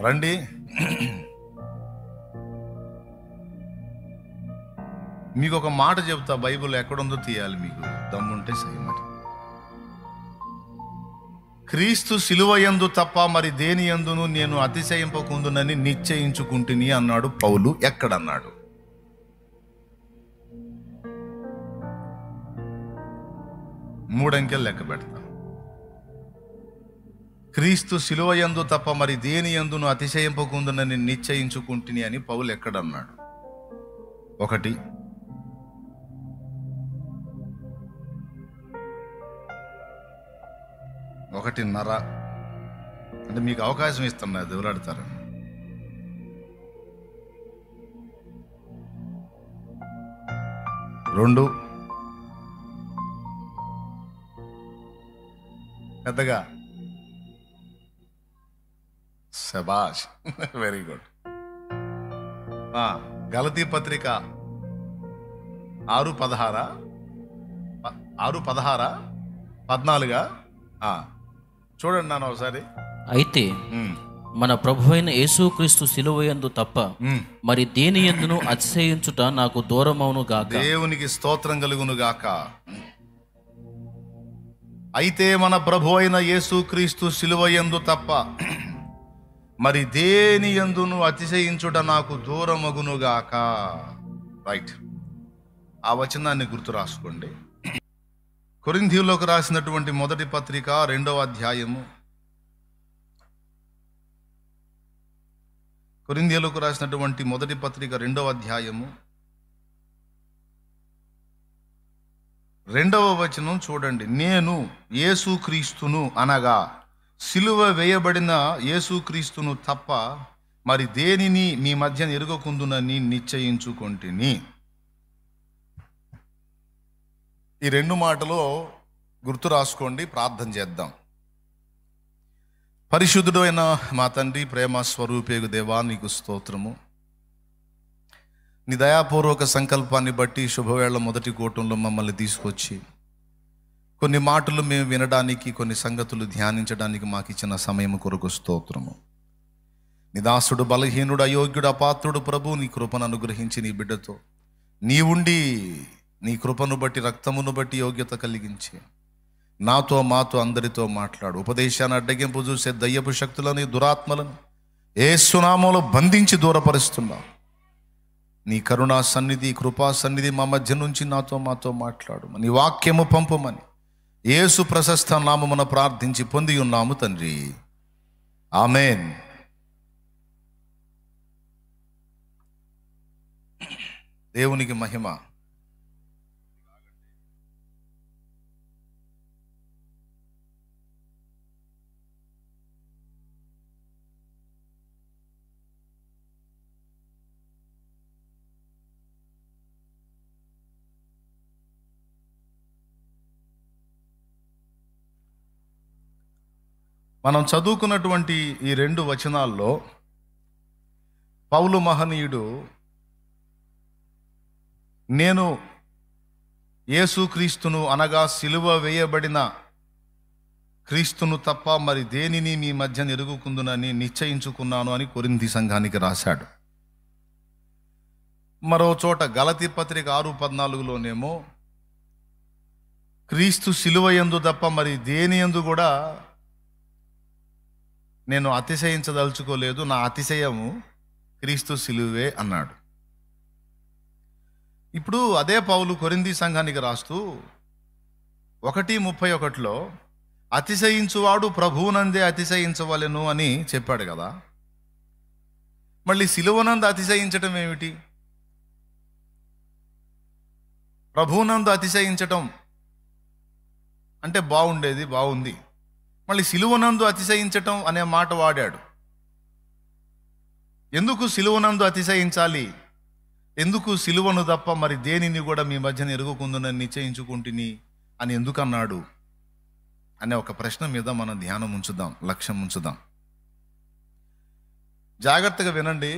రండి. మీకు ఒక మాట చెప్తా, బైబిల్ ఎక్కడుందో తీయాలి, మీకు దమ్ముంటే సరే. మరి క్రీస్తు శిలువ యందు తప్ప మరి దేని యందును నేను అతిశయింపకుందునని నిశ్చయించుకుంటుని అన్నాడు పౌలు. ఎక్కడన్నాడు? మూడంకెలు లెక్క పెడతా. క్రీస్తు శిలువ యందు తప్ప మరి దేని యందును అతిశయింపకుందునని నిశ్చయించుకుంటుని అని పౌలు ఎక్కడన్నాడు? 1, 1:30 అంటే మీకు అవకాశం ఇస్తున్నా, ఎవరాడతారని. 2 పెద్దగా. శబాష్, వెరీ గుడ్. గలతీ పత్రిక 6:16 14 చూడండి నాన్న ఒకసారి. అయితే మన ప్రభు అయిన యేసుక్రీస్తు శిలువ యందు తప్ప మరి దేని యందును అతిశయించుట నాకు దూరమవును గాక. దేవునికి స్తోత్రం కలుగును గాక. అయితే మన ప్రభు అయిన యేసుక్రీస్తు శిలువ యందు తప్ప మరి దేని యందును అతిశయించుట నాకు దూరమగును గాక. రైట్, ఆ వచనాన్ని గుర్తు రాసుకోండి. కొరింథీయులకు రాసినటువంటి మొదటి పత్రిక 2వ అధ్యాయము. కొరింథీయులకు రాసినటువంటి మొదటి పత్రిక 2వ అధ్యాయము 2వ వచనం చూడండి. నేను యేసుక్రీస్తును అనగా సిలువ వేయబడిన యేసుక్రీస్తును తప్ప మరి దేనిని మీ మధ్య ఎరుగకుందునని నిశ్చయించుకొంటిని. ఈ 2 మాటలు గుర్తు రాసుకోండి, ప్రార్థన చేద్దాం. పరిశుద్ధుడు అయిన మా తండ్రి, ప్రేమ స్వరూపేగు దేవా, నీకు స్తోత్రము. నీ దయాపూర్వక సంకల్పాన్ని బట్టి శుభవేళ మొదటి కూటంలో మమ్మల్ని తీసుకొచ్చి కొన్ని మాటలు మేము వినడానికి, కొన్ని సంగతులు ధ్యానించడానికి మాకు ఇచ్చిన సమయం కొరకు స్తోత్రము. నీ దాసుడు బలహీనుడు, అయోగ్యుడు, అపాత్రుడు ప్రభు, నీ కృపను అనుగ్రహించి నీ బిడ్డతో నీ ఉండి నీ కృపను బట్టి, రక్తమును బట్టి యోగ్యత కలిగించి నాతో మాతో అందరితో మాట్లాడు. ఉపదేశాన్ని అడ్డగింపు చూసే దయ్యపు శక్తులని, దురాత్మలను యేసు నామములో బంధించి దూరపరుస్తున్నావు. నీ కరుణా సన్నిధి, కృపా సన్నిధి మా మధ్య నుంచి నాతో మాతో మాట్లాడు. నీ వాక్యము పంపమని యేసు ప్రశస్త నామమున ప్రార్థించి పొంది ఉన్నాము తండ్రి, ఆమేన్. దేవునికి మహిమ. మనం చదువుకున్నటువంటి ఈ 2 వచనాల్లో పౌలు మహనీయుడు నేను యేసుక్రీస్తును అనగా సిలువ వేయబడిన క్రీస్తును తప్ప మరి దేనిని మీ మధ్య ఎరుగుకుందునని నిశ్చయించుకున్నాను అని కొరింథీ సంఘానికి రాశాడు. మరో చోట గలతీ పత్రిక 6:14లోనేమో క్రీస్తు సిలువ యందు తప్ప మరి దేని యందు కూడా నేను అతిశయించదలుచుకోలేదు, నా అతిశయము క్రీస్తు సిలువే అన్నాడు. ఇప్పుడు అదే పౌలు కొరింథీ సంఘానికి రాస్తూ 1:31లో అతిశయించువాడు ప్రభువునందే అతిశయించవలెను అని చెప్పాడు కదా. మళ్ళీ సిలువనందు అతిశయించటం ఏమిటి? ప్రభువునందు అతిశయించటం అంటే బాగుంది. మళ్ళీ సిలువనందు అతిశయించటం అనే మాట వాడాడు. ఎందుకు సిలువనందు అతిశయించాలి? ఎందుకు సిలువను తప్ప మరి దేనిని కూడా మీ మధ్యన ఎరుగుకుందునని నిశ్చయించుకుంటుని అని ఎందుకు అన్నాడు అనే ఒక ప్రశ్న మీద మనం ధ్యానం ఉంచుదాం, లక్ష్యం ఉంచుదాం. జాగ్రత్తగా వినండి,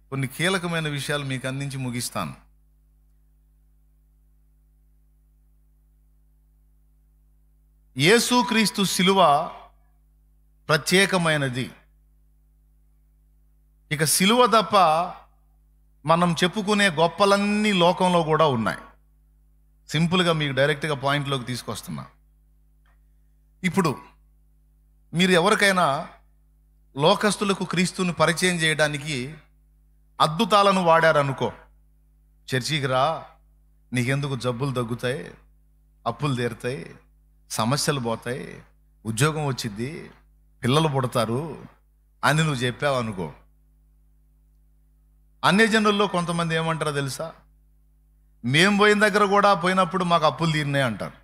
కొన్ని కీలకమైన విషయాలు మీకు అందించి ముగిస్తాను. యేసుక్రీస్తు సిలువ ప్రత్యేకమైనది. ఇక సిలువ తప్ప మనం చెప్పుకునే గొప్పలన్నీ లోకంలో కూడా ఉన్నాయి. సింపుల్గా మీకు డైరెక్ట్గా పాయింట్లోకి తీసుకొస్తున్నా. ఇప్పుడు మీరు ఎవరికైనా లోకస్తులకు క్రీస్తుని పరిచయం చేయడానికి అద్భుతాలను వాడారనుకో, చర్చికి రా, నీకెందుకు జబ్బులు తగ్గుతాయి, అప్పులు తీరుతాయి, సమస్యలు పోతాయి, ఉద్యోగం వచ్చిద్ది, పిల్లలు పుడతారు అని నువ్వు చెప్పావు అనుకో, అన్యజనుల్లో కొంతమంది ఏమంటారో తెలుసా? మేం పోయిన దగ్గర కూడా పోయినప్పుడు మాకు అప్పులు తీరినాయి అంటారు.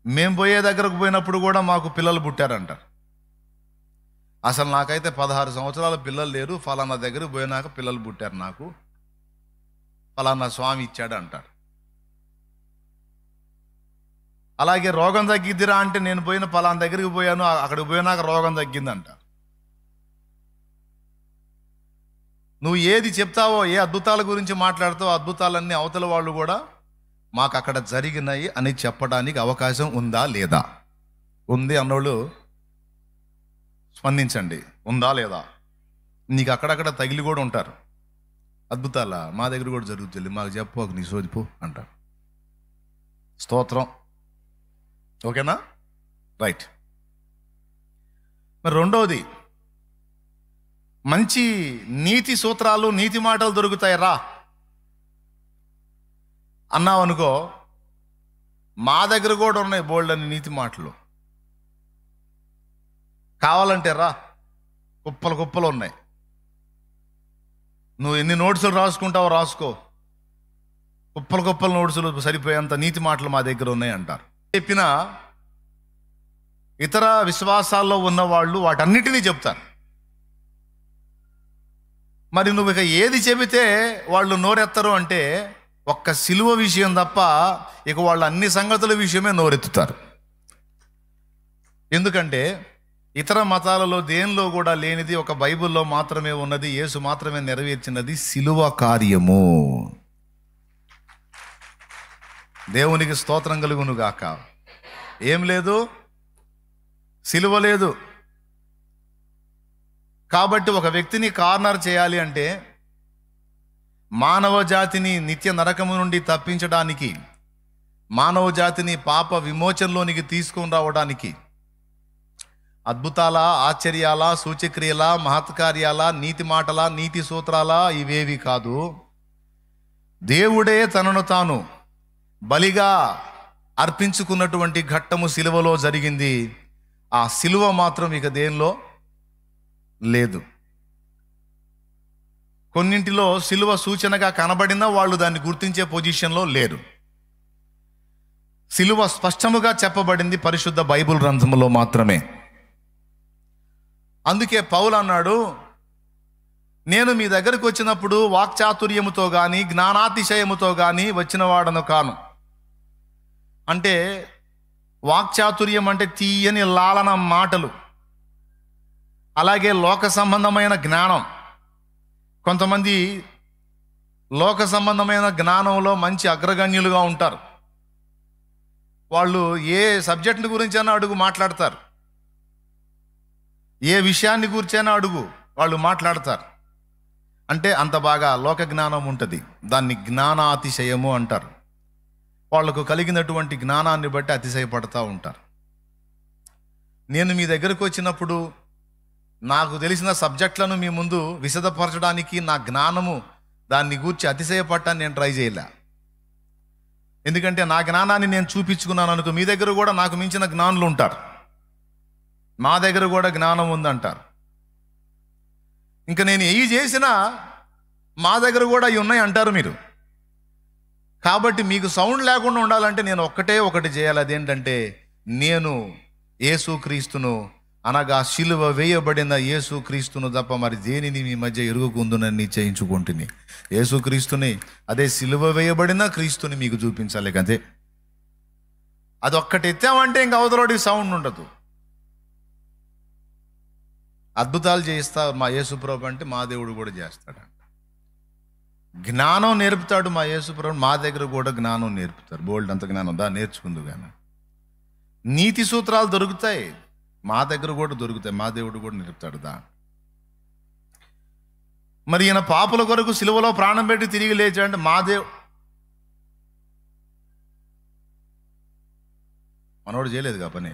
మేం పోయే దగ్గరకు పోయినప్పుడు కూడా మాకు పిల్లలు పుట్టారంటారు. అసలు నాకైతే 16 సంవత్సరాల పిల్లలు లేరు, ఫలానా దగ్గరకు పోయినాక పిల్లలు పుట్టారు, నాకు ఫలానా స్వామి ఇచ్చాడు అంటారు. అలాగే రోగం తగ్గిద్దిరా అంటే నేను పోయిన ఫలానా దగ్గరికి పోయాను, అక్కడికి పోయినాక రోగం తగ్గిందంట. నువ్వు ఏది చెప్తావో, ఏ అద్భుతాల గురించి మాట్లాడుతావో, అద్భుతాలన్నీ అవతల వాళ్ళు కూడా మాకు అక్కడ జరిగినాయి అని చెప్పడానికి అవకాశం ఉందా లేదా? ఉంది అన్నోళ్ళు స్పందించండి, ఉందా లేదా? నీకు అక్కడక్కడ తగిలి కూడా ఉంటారు. అద్భుతాలా, మా దగ్గర కూడా జరుగుతుంది, మాకు చెప్పు, నీ సోదిపో అంటారు. స్తోత్రం. ఓకేనా? రైట్. మరి రెండవది, మంచి నీతి సూత్రాలు, నీతి మాటలు దొరుకుతాయి రా అన్నావు అనుకో, మా దగ్గర కూడా ఉన్నాయి బోల్డ్ అని నీతి మాటలు, కావాలంటే రా, కుప్పలు కుప్పలు ఉన్నాయి. నువ్వు ఎన్ని నోట్సులు రాసుకుంటావో రాసుకో, కుప్పలు కుప్పల నోట్సులు సరిపోయేంత నీతి మాటలు మా దగ్గర ఉన్నాయి అంటారు. చెప్పిన ఇతర విశ్వాసాల్లో ఉన్న వాళ్ళు వాటన్నిటినీ చెప్తారు. మరి నువ్వు ఇక ఏది చెబితే వాళ్ళు నోరెత్తరు అంటే ఒక్క సిలువ విషయం తప్ప ఇక వాళ్ళు అన్ని సంగతుల విషయమే నోరెత్తుతారు. ఎందుకంటే ఇతర మతాలలో దేనిలో కూడా లేనిది, ఒక బైబిల్లో మాత్రమే ఉన్నది, యేసు మాత్రమే నెరవేర్చినది సిలువ కార్యము. దేవునికి స్తోత్రం కలుగును గాక. ఏం లేదు, సిలువ లేదు. కాబట్టి ఒక వ్యక్తిని కార్నర్ చేయాలి అంటే, మానవ జాతిని నిత్య నరకము నుండి తప్పించడానికి, మానవ జాతిని పాప విమోచనలోనికి తీసుకొని రావడానికి అద్భుతాల, ఆశ్చర్యాల, సూచక్రియల, మహత్కార్యాల, నీతి మాటల, నీతి సూత్రాల ఇవేవి కాదు. దేవుడే తనను తాను బలిగా అర్పించుకున్నటువంటి ఘట్టము సిలువలో జరిగింది. ఆ సిలువ మాత్రం ఇక దేనిలో లేదు. కొన్నింటిలో సిలువ సూచనగా కనబడినా వాళ్ళు దాన్ని గుర్తించే పొజిషన్లో లేరు. సిలువ స్పష్టముగా చెప్పబడింది పరిశుద్ధ బైబిల్ గ్రంథములో మాత్రమే. అందుకే పౌలు అన్నాడు, నేను మీ దగ్గరకు వచ్చినప్పుడు వాక్చాతుర్యముతో కానీ జ్ఞానాతిశయముతో కానీ వచ్చిన వాడను కాను. అంటే వాక్చాతుర్యం అంటే తీయని లాలన మాటలు, అలాగే లోక సంబంధమైన జ్ఞానం. కొంతమంది లోక సంబంధమైన జ్ఞానంలో మంచి అగ్రగణ్యులుగా ఉంటారు. వాళ్ళు ఏ సబ్జెక్టు గురించైనా అడుగు మాట్లాడతారు, ఏ విషయాన్ని గురించైనా అడుగు వాళ్ళు మాట్లాడతారు. అంటే అంత బాగా లోక జ్ఞానం ఉంటుంది. దాన్ని జ్ఞానాతిశయము అంటారు. వాళ్లకు కలిగినటువంటి జ్ఞానాన్ని బట్టి అతిశయపడతా ఉంటారు. నేను మీ దగ్గరకు వచ్చినప్పుడు నాకు తెలిసిన సబ్జెక్టులను మీ ముందు విశదపరచడానికి నా జ్ఞానము దాన్ని గూర్చి అతిశయపడటాన్ని నేను ట్రై చేయలే. ఎందుకంటే నా జ్ఞానాన్ని నేను చూపించుకున్నాను అనుకో, మీ దగ్గర కూడా నాకు మించిన జ్ఞానులు ఉంటారు, మా దగ్గర కూడా జ్ఞానం ఉందంటారు. ఇంకా నేను ఏవి చేసినా మా దగ్గర కూడా అవి ఉన్నాయి అంటారు మీరు. కాబట్టి మీకు సౌండ్ లేకుండా ఉండాలంటే నేను ఒకటి చేయాలి. అదేంటంటే, నేను యేసుక్రీస్తును, అనగా సిలువ వేయబడిన యేసుక్రీస్తును తప్ప మరి దేనిని మీ మధ్య ఎరుగుకుందునని నిశ్చయించుకుంటుని యేసుక్రీస్తుని, అదే సిలువ వేయబడిన క్రీస్తుని మీకు చూపించాలి. అంతే. అదొక్కటి ఎత్తామంటే ఇంక అవతలోడికి సౌండ్ ఉండదు. అద్భుతాలు చేయిస్తా మా యేసుప్రభు అంటే మా దేవుడు కూడా చేస్తాడంట. జ్ఞానం నేర్పుతాడు మా యేసుప్రభు, మా దగ్గర కూడా జ్ఞానం నేర్పుతారు. బోల్డ్ అంత జ్ఞానం దా నేర్చుకుందు. కానీ నీతి సూత్రాలు దొరుకుతాయి, మా దగ్గర కూడా దొరుకుతాయి, మా దేవుడు కూడా నేర్పుతాడు దా. మరి ఈయన పాపుల కొరకు సిలువలో ప్రాణం పెట్టి తిరిగి లేచాడంటే మా మనోడు చేయలేదుగా పని.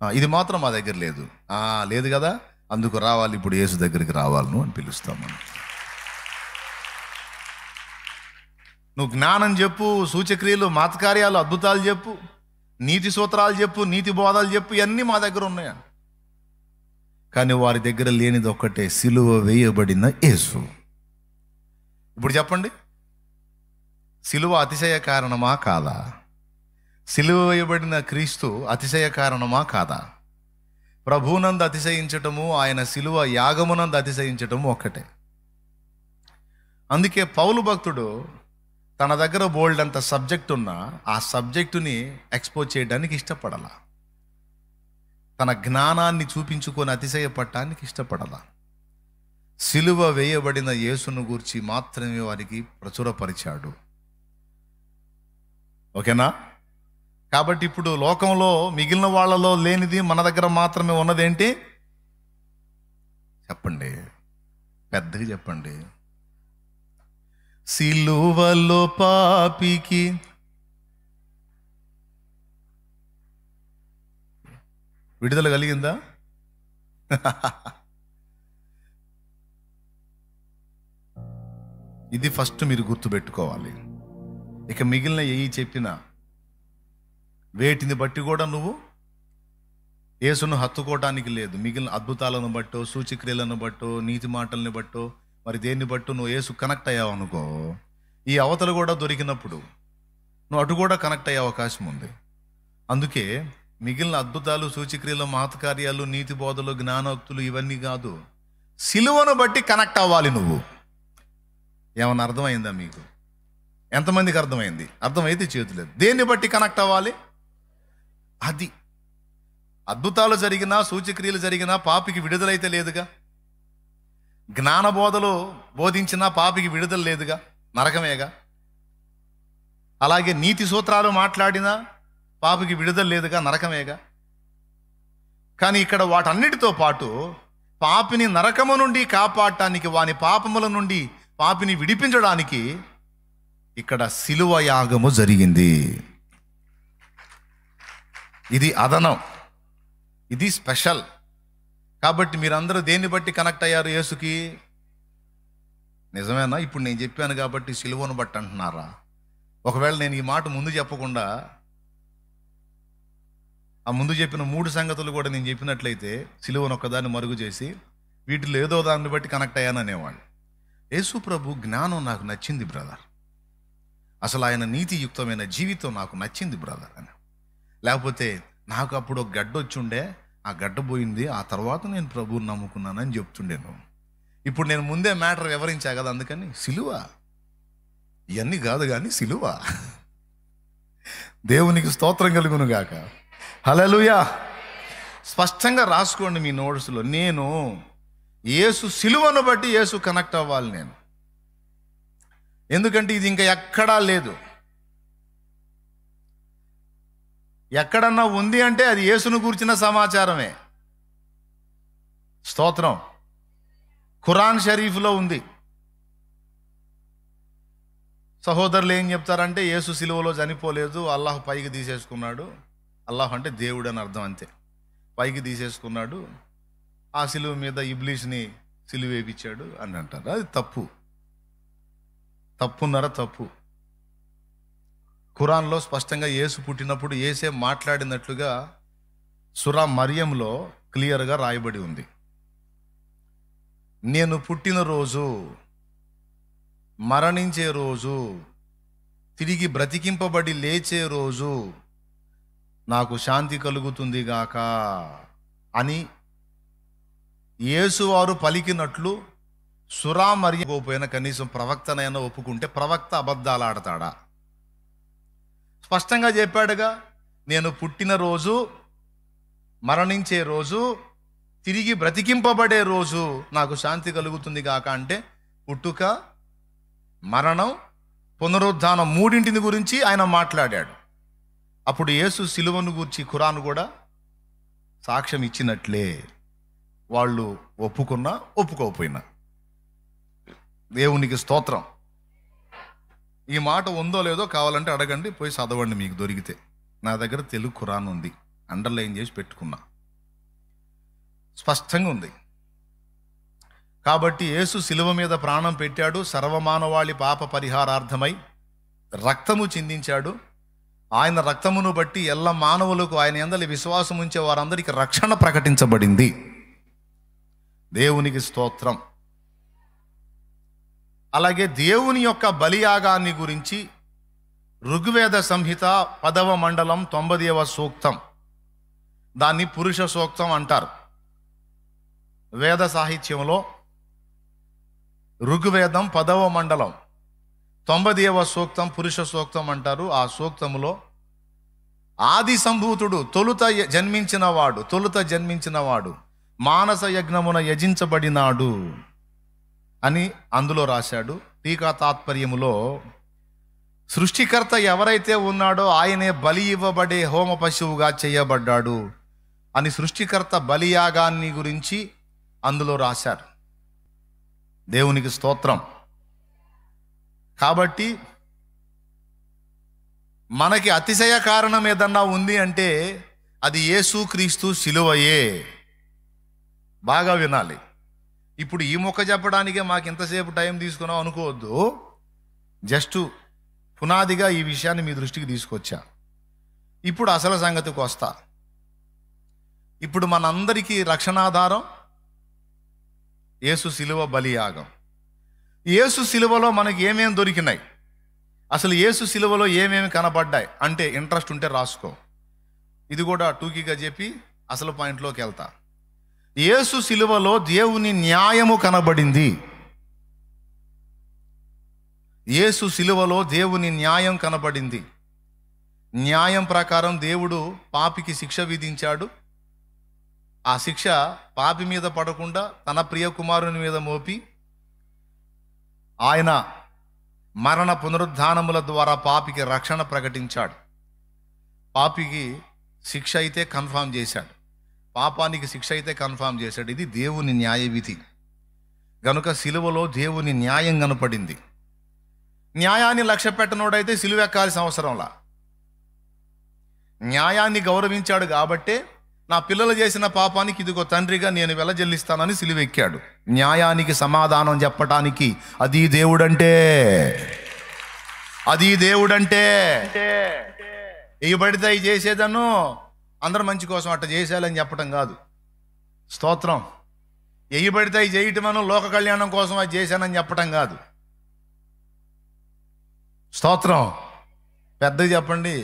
ఇది మాత్రం మా దగ్గర లేదు. లేదు కదా, అందుకు రావాలి, ఇప్పుడు యేసు దగ్గరికి రావాలను అని పిలుస్తాం మనం. నువ్వు జ్ఞానం చెప్పు, సూచక్రియలు, మాతకార్యాలు, అద్భుతాలు చెప్పు, నీతి సూత్రాలు చెప్పు, నీతి బోధాలు చెప్పు, ఇవన్నీ మా దగ్గర ఉన్నాయా? కానీ వారి దగ్గర లేనిది ఒక్కటే, సిలువ వేయబడిన యేసు. ఇప్పుడు చెప్పండి, సిలువ అతిశయ కారణమా కాదా? సిలువ వేయబడిన క్రీస్తు అతిశయ కారణమా కాదా? ప్రభువునందు అతిశయించటము, ఆయన సిలువ యాగమునందు అతిశయించటము ఒక్కటే. అందుకే పౌలు భక్తుడు తన దగ్గర బోల్డ్ అంత సబ్జెక్ట్ ఉన్నా ఆ సబ్జెక్టుని ఎక్స్పోజ్ చేయడానికి ఇష్టపడాల, తన జ్ఞానాన్ని చూపించుకొని అతిశయపడటానికి ఇష్టపడాల. సిలువ వేయబడిన యేసును గూర్చి మాత్రమే వారికి ప్రచురపరిచాడు. ఓకేనా? కాబట్టి ఇప్పుడు లోకంలో మిగిలిన వాళ్ళలో లేనిది మన దగ్గర మాత్రమే ఉన్నదేంటి? చెప్పండి, పెద్దగా చెప్పండి. సిలువలో పాపికి విడుదల కలిగిందా? ఇది ఫస్ట్ మీరు గుర్తుపెట్టుకోవాలి. ఇక మిగిలిన ఏవి చెప్పినా వేటిని బట్టి కూడా నువ్వు యేసును హత్తుకోవటానికి లేదు. మిగిలిన అద్భుతాలను బట్టో, సూచక్రియలను బట్టో, నీతి మాటల్ని బట్టో, మరి దేన్ని బట్టో నువ్వు యేసు కనెక్ట్ అయ్యావు అనుకో, ఈ అవతలు కూడా దొరికినప్పుడు నువ్వు అటు కూడా కనెక్ట్ అయ్యే అవకాశం ఉంది. అందుకే మిగిలిన అద్భుతాలు, సూచక్రియలు, మహత్కార్యాలు, నీతి బోధలు, జ్ఞానోక్తులు ఇవన్నీ కాదు, సిలువను బట్టి కనెక్ట్ అవ్వాలి నువ్వు. ఏమన్నా అర్థమైందా మీకు? ఎంతమందికి అర్థమైంది? అర్థమైతే చేతులేదు. దేన్ని బట్టి కనెక్ట్ అవ్వాలి? అది అద్భుతాలు జరిగినా, సూచక్రియలు జరిగినా పాపికి విడుదలైతే లేదుగా. జ్ఞానబోధలు బోధించినా పాపికి విడుదల లేదుగా, నరకమేగా. అలాగే నీతి సూత్రాలు మాట్లాడినా పాపికి విడుదల లేదుగా, నరకమేగా. కానీ ఇక్కడ వాటన్నిటితో పాటు పాపిని నరకము నుండి కాపాడటానికి, వాని పాపముల నుండి పాపిని విడిపించడానికి ఇక్కడ సిలువ యాగము జరిగింది. ఇది అదనం, ఇది స్పెషల్. కాబట్టి మీరందరూ దేన్ని బట్టి కనెక్ట్ అయ్యారు యేసుకి? నిజమేనా? ఇప్పుడు నేను చెప్పాను కాబట్టి సిలువను బట్టి అంటున్నారా? ఒకవేళ నేను ఈ మాట ముందు చెప్పకుండా ఆ ముందు చెప్పిన 3 సంగతులు కూడా నేను చెప్పినట్లయితే సిలువను ఒక్కదాన్ని మరుగు చేసి వీటిలో ఏదో దాన్ని బట్టి కనెక్ట్ అయ్యాననేవాళ్ళు. యేసు ప్రభు జ్ఞానం నాకు నచ్చింది బ్రదర్, అసలు ఆయన నీతియుక్తమైన జీవితం నాకు నచ్చింది బ్రదర్ అని. లేకపోతే నాకు అప్పుడు ఒక గడ్డ వచ్చుండే, ఆ గడ్డ పోయింది, ఆ తర్వాత నేను ప్రభువుని నమ్ముకున్నానని చెప్తుండేను. ఇప్పుడు నేను ముందే మ్యాటర్ వివరించా కదా, అందుకని సిలువ ఇవన్నీ కాదు కానీ సిలువ. దేవునికి స్తోత్రం కలుగును గాక. హల్లెలూయా. స్పష్టంగా రాసుకోండి మీ నోట్స్లో, నేను యేసు సిలువను బట్టి యేసు కనెక్ట్ అవ్వాలి నేను. ఎందుకంటే ఇది ఇంకా ఎక్కడా లేదు. ఎక్కడన్నా ఉంది అంటే అది యేసును గూర్చిన సమాచారమే. స్తోత్రం. ఖురాన్ షరీఫ్లో ఉంది. సహోదరులు ఏం చెప్తారంటే యేసు సిలువలో చనిపోలేదు, అల్లాహ్ పైకి తీసేసుకున్నాడు. అల్లాహ్ అంటే దేవుడు అని అర్థం, అంతే. పైకి తీసేసుకున్నాడు, ఆ సిలువ మీద ఇబ్లీస్ని సిలువ వేయించాడు అని అంటారు. అది తప్పు. తప్పున్నర తప్పు. ఖురాన్లో స్పష్టంగా యేసు పుట్టినప్పుడు యేసే మాట్లాడినట్లుగా సూరా మరియంలో క్లియర్గా రాయబడి ఉంది. నేను పుట్టిన రోజు, మరణించే రోజు, తిరిగి బ్రతికింపబడి లేచే రోజు నాకు శాంతి కలుగుతుంది గాక అని యేసు వారు పలికినట్లు సూరా మరియం పోయిన కనీసం ప్రవక్తనైనా ఒప్పుకుంటే ప్రవక్త అబద్ధాలు ఆడతాడా? స్పష్టంగా చెప్పాడుగా, నేను పుట్టిన రోజు, మరణించే రోజు, తిరిగి బ్రతికింపబడే రోజు నాకు శాంతి కలుగుతుంది గాక అంటే పుట్టుక, మరణం, పునరుద్ధానం మూడింటిని గురించి ఆయన మాట్లాడాడు. అప్పుడు యేసు సిలువను గూర్చి ఖురాన్ కూడా సాక్ష్యం ఇచ్చినట్లే, వాళ్ళు ఒప్పుకున్నా ఒప్పుకోకపోయినా. దేవునికి స్తోత్రం. ఈ మాట ఉందో లేదో కావాలంటే అడగండి, పోయి చదవండి మీకు దొరికితే. నా దగ్గర తెలుగు ఖురాన్ ఉంది, అండర్లైన్ చేసి పెట్టుకున్నా, స్పష్టంగా ఉంది. కాబట్టి యేసు శిలువ మీద ప్రాణం పెట్టాడు, సర్వమానవాళి పాప పరిహారార్థమై రక్తము చిందించాడు. ఆయన రక్తమును బట్టి ఎల్ల మానవులకు, ఆయన యందలి విశ్వాసం ఉంచే వారందరికీ రక్షణ ప్రకటించబడింది. దేవునికి స్తోత్రం. అలాగే దేవుని యొక్క బలియాగాన్ని గురించి ఋగ్వేద సంహిత 10వ మండలం 90వ సూక్తం, దాన్ని పురుష సూక్తం అంటారు. వేద సాహిత్యంలో ఋగ్వేదం 10వ మండలం 90వ సూక్తం పురుష సూక్తం అంటారు. ఆ సూక్తములో ఆది సంభూతుడు, తొలుత జన్మించినవాడు మానస యజ్ఞమున యజించబడినాడు అని అందులో రాశాడు. టీకా తాత్పర్యములో సృష్టికర్త ఎవరైతే ఉన్నాడో ఆయనే బలి ఇవ్వబడే హోమ పశువుగా చేయబడ్డాడు అని సృష్టికర్త బలియాగాన్ని గురించి అందులో రాశారు. దేవునికి స్తోత్రం. కాబట్టి మనకి అతిశయ కారణం ఏదన్నా ఉంది అంటే అది యేసుక్రీస్తు శిలువయే. బాగా వినాలి. ఇప్పుడు ఈ మొక్క చెప్పడానికే మాకు ఇంతసేపు టైం తీసుకున్నాం అనుకోవద్దు. జస్ట్ పునాదిగా ఈ విషయాన్ని మీ దృష్టికి తీసుకొచ్చా. ఇప్పుడు అసలు సంగతికి వస్తా. ఇప్పుడు మనందరికీ రక్షణాధారం యేసు శిలువ బలియాగం. యేసు శిలువలో మనకి ఏమేమి దొరికినాయి, అసలు యేసు శిలువలో ఏమేమి కనబడ్డాయి అంటే ఇంట్రెస్ట్ ఉంటే రాసుకో. ఇది కూడా టూకీగా చెప్పి అసలు పాయింట్లోకి వెళ్తా. యేసు శిలువలో దేవుని న్యాయము కనబడింది. యేసు శిలువలో దేవుని న్యాయం కనబడింది. న్యాయం ప్రకారం దేవుడు పాపికి శిక్ష విధించాడు. ఆ శిక్ష పాపి మీద పడకుండా తన ప్రియ కుమారుని మీద మోపి ఆయన మరణ పునరుద్ధానముల ద్వారా పాపికి రక్షణ ప్రకటించాడు. పాపికి శిక్ష అయితే కన్ఫామ్ చేశాడు, పాపానికి శిక్ష అయితే కన్ఫామ్ చేశాడు. ఇది దేవుని న్యాయ విధి. గనుక శిలువలో దేవుని న్యాయం కనపడింది. న్యాయాన్ని లక్ష్య పెట్టనోడైతే సిలువ ఎక్కాల్సిన అవసరంలా. న్యాయాన్ని గౌరవించాడు కాబట్టే నా పిల్లలు చేసిన పాపానికి ఇదిగో తండ్రిగా నేను వెలజల్లిస్తానని సిలువ ఎక్కాడు. న్యాయానికి సమాధానం చెప్పటానికి అది దేవుడంటే ఇవి పడితే అవి చేసేదను అందరు మంచి కోసం అట్ట చేసేయాలని చెప్పటం కాదు. స్తోత్రం. ఎయ్యి పడితే అవి చేయటమను లోక కళ్యాణం కోసం అది చేశానని చెప్పటం కాదు. స్తోత్రం. పెద్దగా చెప్పండి.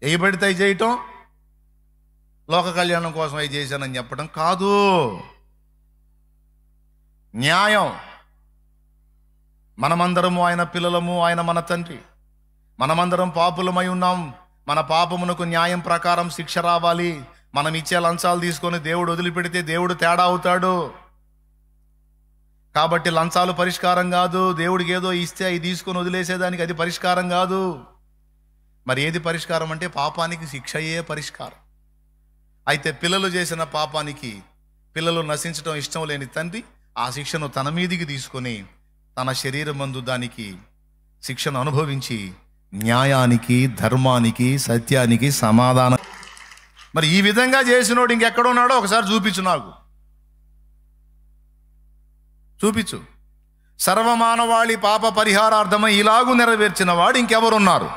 ఎయ్యి పడితే అవి చేయటం లోక కళ్యాణం కోసం అవి చేశానని చెప్పటం కాదు. న్యాయం. మనమందరము ఆయన పిల్లలము, ఆయన మన తండ్రి. మనమందరం పాపులమై ఉన్నాం. మన పాపమునకు న్యాయం ప్రకారం శిక్ష రావాలి. మనం ఇచ్చే లంచాలు తీసుకొని దేవుడు వదిలిపెడితే దేవుడు తేడా అవుతాడు. కాబట్టి లంచాలు పరిష్కారం కాదు. దేవుడికి ఏదో ఇస్తే అవి తీసుకొని వదిలేసేదానికి అది పరిష్కారం కాదు. మరి ఏది పరిష్కారం అంటే పాపానికి శిక్షయే పరిష్కారం. అయితే పిల్లలు చేసిన పాపానికి పిల్లలు నశించడం ఇష్టం లేని తండ్రి ఆ శిక్షను తన మీదికి తీసుకొని తన శరీరమందు దానికి శిక్షను అనుభవించి న్యాయానికి, ధర్మానికి, సత్యానికి సమాధానం. మరి ఈ విధంగా చేసినోడు ఇంకెక్కడున్నాడో ఒకసారి చూపించు, నాకు చూపించు. సర్వమానవాళి పాప పరిహారార్థమై ఇలాగూ నెరవేర్చిన వాడు ఇంకెవరున్నారు?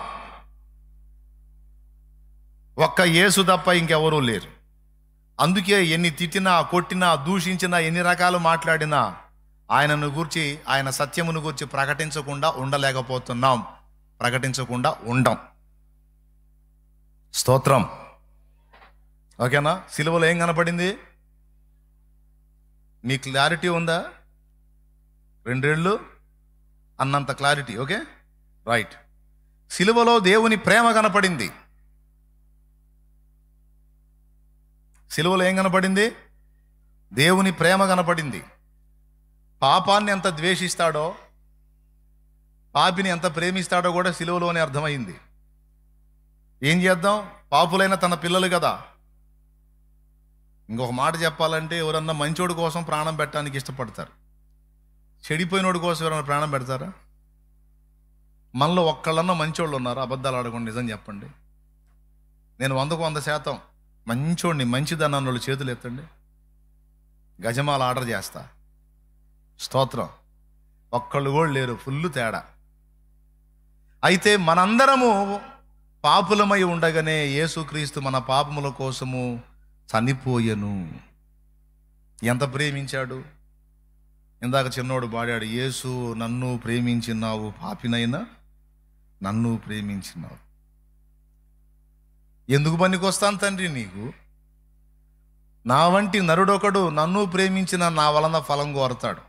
ఒక్క యేసు తప్ప ఇంకెవరూ లేరు. అందుకే ఎన్ని తిట్టినా, కొట్టినా, దూషించినా, ఎన్ని రకాలు మాట్లాడినా ఆయనను గూర్చి, ఆయన సత్యమును గూర్చి ప్రకటించకుండా ఉండలేకపోతున్నాం, ప్రకటించకుండా ఉండం. స్తోత్రం. ఓకేనా? సిలువలో ఏం కనపడింది? మీ క్లారిటీ ఉందా? 2 ఏళ్ళు అన్నంత క్లారిటీ. Okay, right. సిలువలో దేవుని ప్రేమ కనపడింది. సిలువలో ఏం కనపడింది? దేవుని ప్రేమ కనపడింది. పాపాన్ని ఎంత ద్వేషిస్తాడో, పాపిని ఎంత ప్రేమిస్తాడో కూడా సిలువలోనే అర్థమైంది. ఏం చేద్దాం? పాపులైన తన పిల్లలు కదా. ఇంకొక మాట చెప్పాలంటే ఎవరన్నా మంచోడు కోసం ప్రాణం పెట్టడానికి ఇష్టపడతారు. చెడిపోయినోడి కోసం ఎవరైనా ప్రాణం పెడతారా? మనలో ఒక్కళ్ళన్నా మంచోళ్ళు ఉన్నారు? అబద్ధాలు ఆడకుండా నిజం చెప్పండి. నేను 100% మంచోడిని, మంచిదన్న వాళ్ళు చేతులు ఎత్తండి. గజమాల ఆర్డర్ చేస్తా. స్తోత్రం. ఒక్కళ్ళు కూడా లేరు, ఫుల్ తేడా. అయితే మనందరము పాపులమై ఉండగానే యేసుక్రీస్తు మన పాపముల కోసము చనిపోయెను. ఎంత ప్రేమించాడు! ఇందాక చిన్నోడు పాడాడు, యేసు నన్ను ప్రేమించినావు, పాపినైనా నన్ను ప్రేమించినావు. ఎందుకు పనికొస్తాను తండ్రి నీకు? నా వంటి నరుడొకడు నన్ను ప్రేమించిన నా వలన ఫలం కోరతాడు.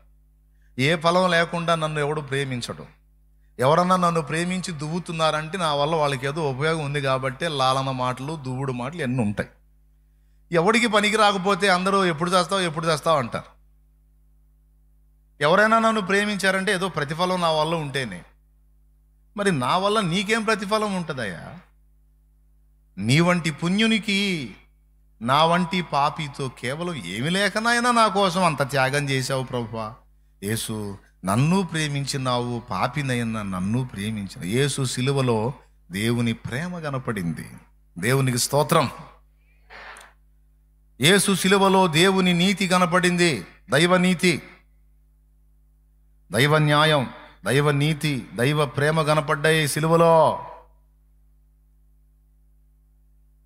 ఏ ఫలం లేకుండా నన్ను ఎవడు ప్రేమించడు. ఎవరన్నా నన్ను ప్రేమించి దువ్వుతున్నారంటే నా వల్ల వాళ్ళకి ఏదో ఉపయోగం ఉంది కాబట్టి లాలన మాటలు, దువ్వుడు మాటలు ఎన్ని ఉంటాయి. ఎవడికి పనికి రాకపోతే అందరూ ఎప్పుడు చేస్తావు అంటారు. ఎవరైనా నన్ను ప్రేమించారంటే ఏదో ప్రతిఫలం నా వల్ల ఉంటేనే. మరి నా వల్ల నీకేం ప్రతిఫలం ఉంటుందయ్యా? నీ వంటి పుణ్యునికి నా వంటి పాపితో కేవలం ఏమి లేకనైనా నా కోసం అంత త్యాగం చేశావు ప్రభువా. యేసు నన్ను ప్రేమించినావు, పాపినైనా నన్ను ప్రేమించిన. యేసు సిలువలో దేవుని ప్రేమ కనపడింది. దేవునికి స్తోత్రం. యేసు సిలువలో దేవుని నీతి కనపడింది. దైవ నీతి, దైవ న్యాయం, దైవ నీతి, దైవ ప్రేమ కనపడ్డాయి సిలువలో.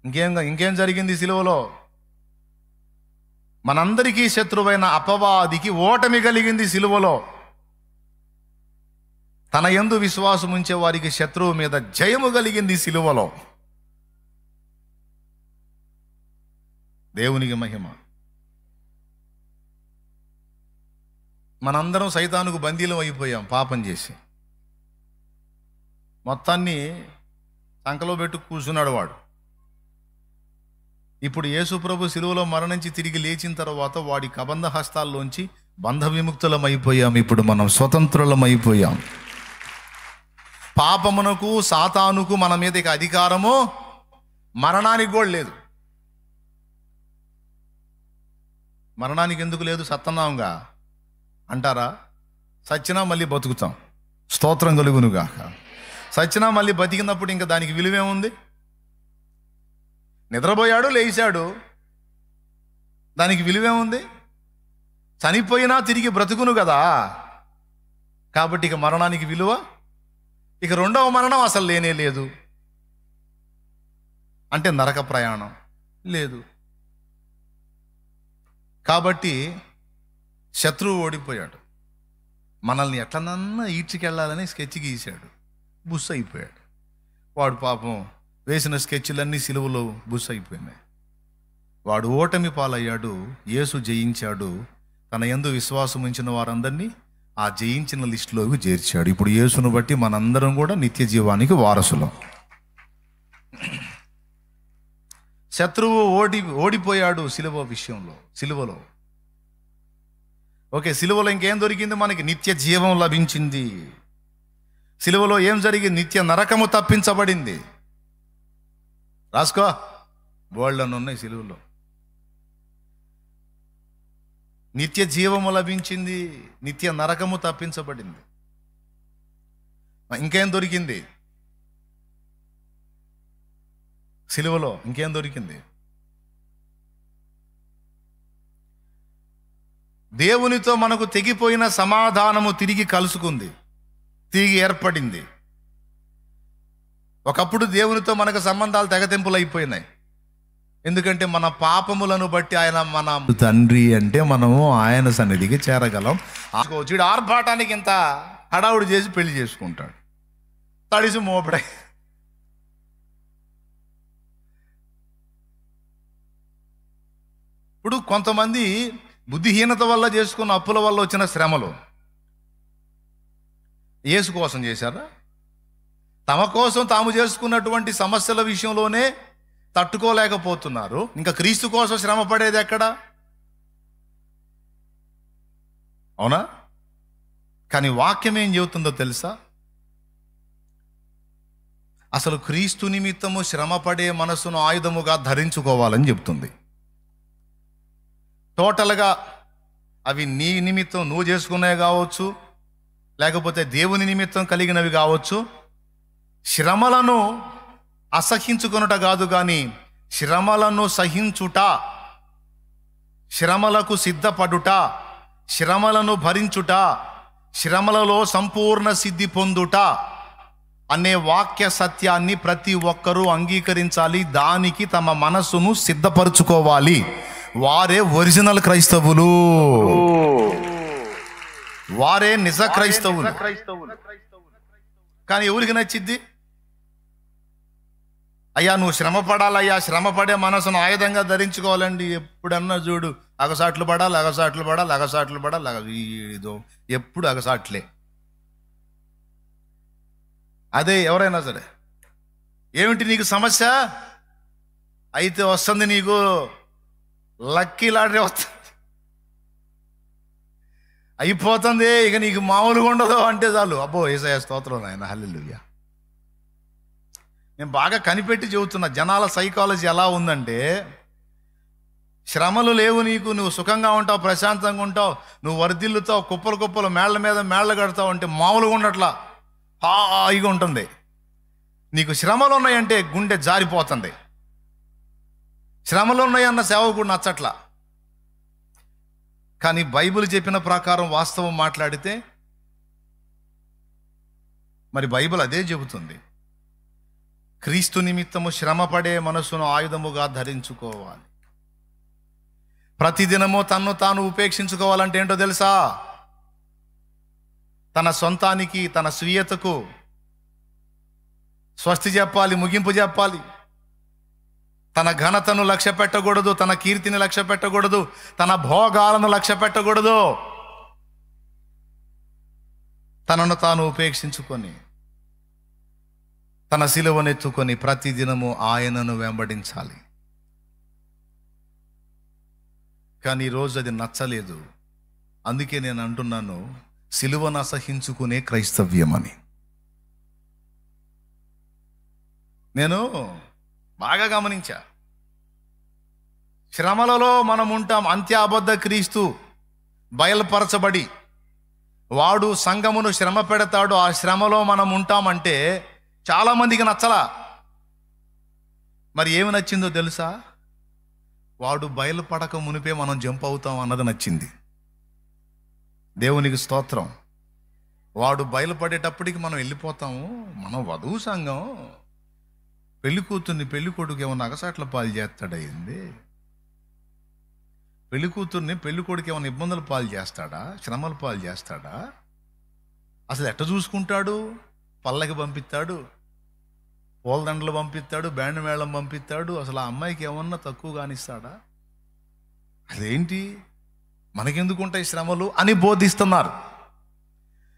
ఇంకేం జరిగింది సిలువలో? మనందరికీ శత్రువైన అపవాదికి ఓటమి కలిగింది సిలువలో. తన యందు విశ్వాసం ఉంచే వారికి శత్రువు మీద జయము కలిగింది సిలువలో. దేవునికి మహిమ. మనందరం సైతానుకు బందీలం అయిపోయాం పాపం చేసి. మొత్తాన్ని సంకలో పెట్టు కూర్చున్నాడు వాడు. ఇప్పుడు యేసు ప్రభు సిలువలో మరణించి తిరిగి లేచిన తర్వాత వాడి కబంధ హస్తాల్లోంచి బంధ విముక్తులం అయిపోయాం. ఇప్పుడు మనం స్వతంత్రులం అయిపోయాం. పాపమునకు, సాతానుకు మన మీద ఇక అధికారము, మరణానికి కూడా లేదు. మరణానికి ఎందుకు లేదు? సత్తన్నాంగా అంటారా? సచ్చినా మళ్ళీ బతుకుతాం. స్తోత్రం కలుగునుగాక. సచ్చినా మళ్ళీ బతికినప్పుడు ఇంకా దానికి విలువేముంది? నిద్రపోయాడు, లేచాడు, దానికి విలువేముంది? చనిపోయినా తిరిగి బ్రతుకును కదా. కాబట్టి ఇక మరణానికి విలువ, ఇక రెండవ మరణం అసలు లేనే లేదు. అంటే నరక ప్రయాణం లేదు. కాబట్టి శత్రువు ఓడిపోయాడు. మనల్ని ఎట్లనన్నా ఈడ్చికెళ్ళాలని స్కెచ్ గీశాడు. బుస్ అయిపోయాడు వాడు. పాపం వేసిన స్కెచ్లన్నీ సిలువలో బుస్ అయిపోయినాయి. వాడు ఓటమి పాలయ్యాడు. యేసు జయించాడు. తన యందు విశ్వాసం ఉంచిన వారందరినీ ఆ జయించిన లిస్టులోకి చేర్చాడు. ఇప్పుడు యేసును బట్టి మనందరం కూడా నిత్య జీవానికి వారసులం. శత్రువు ఓడిపోయాడు సిలువ విషయంలో. సిలువలో ఓకే, సిలువలో ఇంకేం దొరికింది మనకి? నిత్య జీవం లభించింది. సిలువలో ఏం జరిగింది? నిత్య నరకము తప్పించబడింది. రాసుకో, బోల్డన్ ఉన్నాయి సిలువలో. నిత్య జీవము లభించింది, నిత్య నరకము తప్పించబడింది. ఇంకేం దొరికింది సిలువలో? ఇంకేం దొరికింది? దేవునితో మనకు తెగిపోయిన సమాధానము తిరిగి కలుసుకుంది, తిరిగి ఏర్పడింది. ఒకప్పుడు దేవునితో మనకు సంబంధాలు తెగతెంపులు అయిపోయినాయి. ఎందుకంటే మన పాపములను బట్టి ఆయన మన తండ్రి అంటే మనము ఆయన సన్నిధికి చేరగలం. వీడు ఆర్భాటానికి ఇంత హడావుడి చేసి పెళ్లి చేసుకుంటాడు. తడిసి మోపడే. ఇప్పుడు కొంతమంది బుద్ధిహీనత వల్ల చేసుకున్న అప్పుల వల్ల వచ్చిన శ్రమలు యేసు కోసం చేశారా? తమ కోసం తాము చేసుకున్నటువంటి సమస్యల విషయంలోనే తట్టుకోలేకపోతున్నారు. ఇంకా క్రీస్తు కోసం శ్రమ పడేది ఎక్కడ? అవునా? కానీ వాక్యం ఏం చెబుతుందో తెలుసా? అసలు క్రీస్తు నిమిత్తము శ్రమ పడే మనసును ఆయుధముగా ధరించుకోవాలని చెప్తుంది. టోటల్గా అవి నీ నిమిత్తం నువ్వు చేసుకునేవి కావచ్చు, లేకపోతే దేవుని నిమిత్తం కలిగినవి కావచ్చు. శ్రమలను అసహించుకొనుట కాదు, కానీ శ్రమలను సహించుట, శ్రమలకు సిద్ధపడుట, శ్రమలను భరించుట, శ్రమలలో సంపూర్ణ సిద్ధి పొందుట అనే వాక్య సత్యాన్ని ప్రతి ఒక్కరూ అంగీకరించాలి. దానికి తమ మనస్సును సిద్ధపరచుకోవాలి. వారే ఒరిజినల్ క్రైస్తవులు, వారే నిజ క్రైస్తవులు. కానీ ఎవరికి నచ్చిద్ది? అయ్యా నువ్వు శ్రమ పడాలయ్యా, శ్రమ పడే మనసును ఆయుధంగా ధరించుకోవాలండి. ఎప్పుడన్నా చూడు అగసాట్లు పడాలి, అగసాట్లు పడాలి, అగసాట్లు పడాలి, ఇదో ఎప్పుడు అగసాట్లే. అదే ఎవరైనా సరే, ఏమిటి నీకు సమస్య? అయితే వస్తుంది నీకు లక్కీ లాటరీ వస్తుంది, అయిపోతుంది, ఇక నీకు మామూలుగా ఉండదు అంటే చాలు, అబ్బో యేసయ్య స్తోత్రం నాయన, హల్లెలూయా. నేను బాగా కనిపెట్టి చెబుతున్నా, జనాల సైకాలజీ ఎలా ఉందంటే, శ్రమలు లేవు నీకు, నువ్వు సుఖంగా ఉంటావు, ప్రశాంతంగా ఉంటావు, నువ్వు వర్ధిల్లుతావు, కుప్పలు కుప్పలు మేళ్ల మీద మేళ్లు కడతావు అంటే మామూలుగా ఉండట్లా, హాయిగా ఉంటుంది. నీకు శ్రమలు ఉన్నాయంటే గుండె జారిపోతుంది. శ్రమలు ఉన్నాయన్న సేవకుడు నచ్చట్లా. కానీ బైబిల్ చెప్పిన ప్రకారం వాస్తవం మాట్లాడితే మరి బైబిల్ అదే చెబుతుంది. క్రీస్తు నిమిత్తము శ్రమపడే మనసును ఆయుధముగా ధరించుకోవాలి. ప్రతిదినము తన్ను తాను ఉపేక్షించుకోవాలంటే ఏంటో తెలుసా? తన సొంతానికి, తన స్వీయతకు స్వస్తి చెప్పాలి, ముగింపు చెప్పాలి. తన ఘనతను లక్ష్య పెట్టకూడదు, తన కీర్తిని లక్ష్య పెట్టకూడదు, తన భోగాలను లక్ష్య పెట్టకూడదు. తనను తాను ఉపేక్షించుకొని తన సిలువనెత్తుకొని ప్రతిదినము ఆయనను వెంబడించాలి. కానీ ఈరోజు అది నచ్చలేదు. అందుకే నేను అంటున్నాను, సిలువను అసహించుకునే క్రైస్తవ్యం అని. నేను బాగా గమనించా. శ్రమలలో మనం ఉంటాం. అంత్యాబద్ధ క్రీస్తు బయలుపరచబడి వాడు సంఘమును శ్రమ పెడతాడు, ఆ శ్రమలో మనం ఉంటామంటే చాలామందికి నచ్చలా. మరి ఏమి నచ్చిందో తెలుసా? వాడు బయలుపడక మునిపే మనం జంప్ అవుతాం అన్నది నచ్చింది. దేవునికి స్తోత్రం. వాడు బయలుపడేటప్పటికి మనం వెళ్ళిపోతాము. మనం వధువు సంఘం, పెళ్లి కూతుర్ని పెళ్లి కొడుకు ఏమన్నా అగసాట్ల పాలు చేస్తాడయింది? పెళ్లి కూతుర్ని పెళ్లి కొడుకు ఏమైనా ఇబ్బందుల పాలు చేస్తాడా? శ్రమల పాలు చేస్తాడా? అసలు ఎట్ట చూసుకుంటాడు? పల్లకి పంపిస్తాడు, పూలదండలు పంపిస్తాడు, బ్యాండ్ మేళం పంపిస్తాడు. అసలు ఆ అమ్మాయికి ఏమన్నా తక్కువ కానిస్తాడా? అదేంటి మనకెందుకుంటాయి శ్రమలు అని బోధిస్తున్నారు.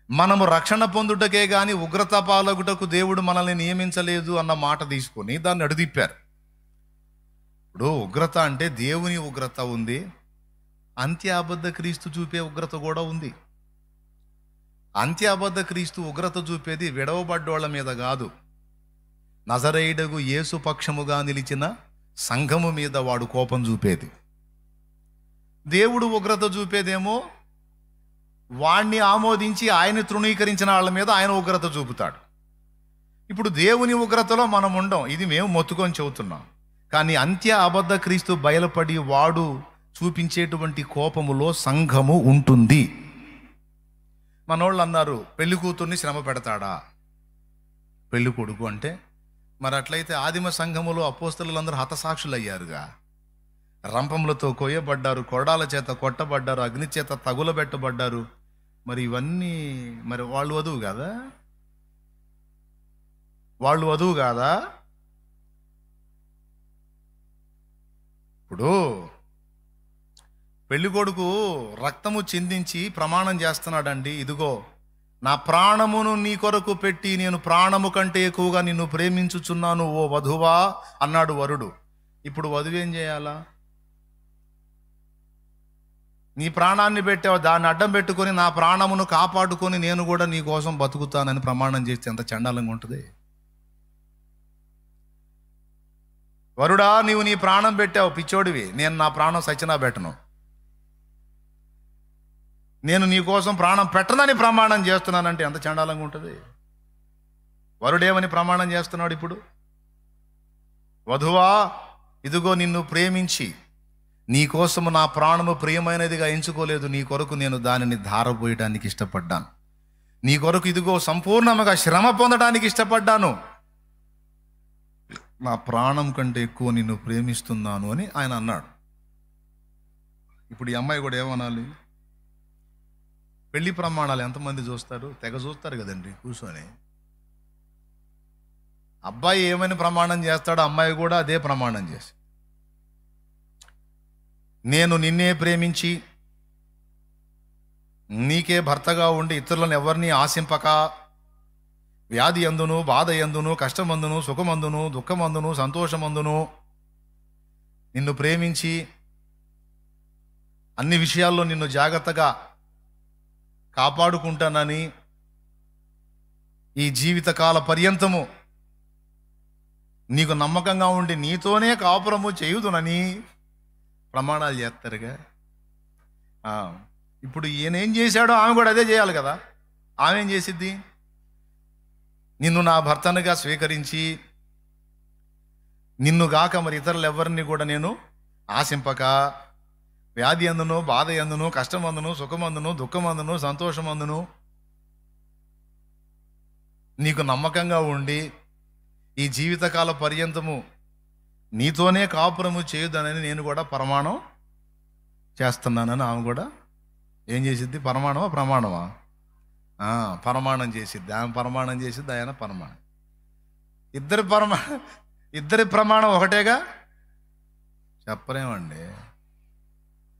మనము రక్షణ పొందుటకే గాని ఉగ్రత పాలగుటకు దేవుడు మనల్ని నియమించలేదు అన్న మాట తీసుకొని దాన్ని అడుదిప్పారు. ఇప్పుడు ఉగ్రత అంటే దేవుని ఉగ్రత ఉంది, అంత్యాబద్ధ క్రీస్తు చూపే ఉగ్రత కూడా ఉంది. అంత్యాబద్ధ క్రీస్తు ఉగ్రత చూపేది విడవబడ్డోళ్ల మీద కాదు, నజరేయుడగు యేసు పక్షముగా నిలిచిన సంఘము మీద వాడు కోపం చూపేది. దేవుడు ఉగ్రత చూపేదేమో వాణ్ణి ఆమోదించి ఆయన తృణీకరించిన వాళ్ళ మీద ఆయన ఉగ్రత చూపుతాడు. ఇప్పుడు దేవుని ఉగ్రతలో మనం ఉండం, ఇది మేము మొత్తుకొని చెబుతున్నాం. కానీ అంత్య అబద్ధ క్రీస్తు బయలుపడి వాడు చూపించేటువంటి కోపములో సంఘము ఉంటుంది. మనోళ్ళు అన్నారు, పెళ్లి కూతుర్ని శ్రమ పెడతాడా పెళ్లి కొడుకు అంటే? మరి అట్లయితే ఆదిమ సంఘములో అపోస్తలులందరూ హతసాక్షులు అయ్యారుగా. రంపములతో కొయ్యబడ్డారు, కొరడాల చేత కొట్టబడ్డారు, అగ్ని చేత తగులబెట్టబడ్డారు. మరి ఇవన్నీ మరి వాళ్ళు వధువు కాదా? వాళ్ళు వధువు కాదా? ఇప్పుడు పెళ్లి కొడుకు రక్తము చిందించి ప్రమాణం చేస్తున్నాడండి, ఇదిగో నా ప్రాణమును నీ కొరకు పెట్టి నేను ప్రాణము కంటే ఎక్కువగా నిన్ను ప్రేమించుచున్నాను ఓ వధువా అన్నాడు వరుడు. ఇప్పుడు వధువు ఏం చేయాలా? నీ ప్రాణాన్ని పెట్టావు, దాన్ని అడ్డం పెట్టుకొని నా ప్రాణమును కాపాడుకొని నేను కూడా నీ కోసం బతుకుతానని ప్రమాణం చేస్తే ఎంత చండాలంగా ఉంటుంది. వరుడా, నీవు నీ ప్రాణం పెట్టావు, పిచ్చోడివి, నేను నా ప్రాణం సచ్చినా పెట్టను. నేను నీ కోసం ప్రాణం పెట్టనని ప్రమాణం చేస్తున్నానంటే ఎంత చండాలంగా ఉంటుంది. వరుడేమని ప్రమాణం చేస్తున్నాడు ఇప్పుడు? వధువా, ఇదిగో నిన్ను ప్రేమించి నీ కోసము నా ప్రాణము ప్రియమైనదిగా ఎంచుకోలేదు, నీ కొరకు నేను దానిని ధారపోయడానికి ఇష్టపడ్డాను, నీ కొరకు ఇదిగో సంపూర్ణంగా శ్రమ పొందడానికి ఇష్టపడ్డాను, నా ప్రాణం కంటే ఎక్కువ నిన్ను ప్రేమిస్తున్నాను అని ఆయన అన్నాడు. ఇప్పుడు ఈ అమ్మాయి కూడా ఏమనాలి? పెళ్లి ప్రమాణాలు ఎంతమంది చూస్తారు? తెగ చూస్తారు కదండి కూర్చొని. అబ్బాయి ఏమని ప్రమాణం చేస్తాడో అమ్మాయి కూడా అదే ప్రమాణం చేసి, నేను నిన్నే ప్రేమించి నీకే భర్తగా ఉండి ఇతరులను ఎవరిని ఆశింపక, వ్యాధి అందును, బాధ ఎందును, కష్టమందును, సుఖమందును, దుఃఖమందును, సంతోషమందును నిన్ను ప్రేమించి అన్ని విషయాల్లో నిన్ను జాగ్రత్తగా కాపాడుకుంటానని, ఈ జీవితకాల పర్యంతము నీకు నమ్మకంగా ఉండి నీతోనే కాపురము చేయుదునని ప్రమాణాలు చేస్తారుగా. ఇప్పుడు ఈయనేం చేశాడో ఆమె కూడా అదే చేయాలి కదా. ఆమె ఏం చేసిద్ది? నిన్ను నా భర్తనుగా స్వీకరించి నిన్ను గాక మరి ఇతరులు ఎవరిని కూడా నేను ఆశింపక, వ్యాధి అందును, బాధ ఎందును, కష్టమందును, సుఖమందును, దుఃఖమందును, సంతోషమందును నీకు నమ్మకంగా ఉండి ఈ జీవితకాల పర్యంతము నీతోనే కాపురము చేయుదనని నేను కూడా ప్రమాణం చేస్తున్నానని ఆమె కూడా ఏం చేసిద్ది? ప్రమాణమా? ప్రమాణం చేసిద్ది. ఆమె ప్రమాణం చేసిద్ది, ఆయన ప్రమాణం. ఇద్దరి ప్రమాణం ఒకటేగా? చెప్పలేమండి.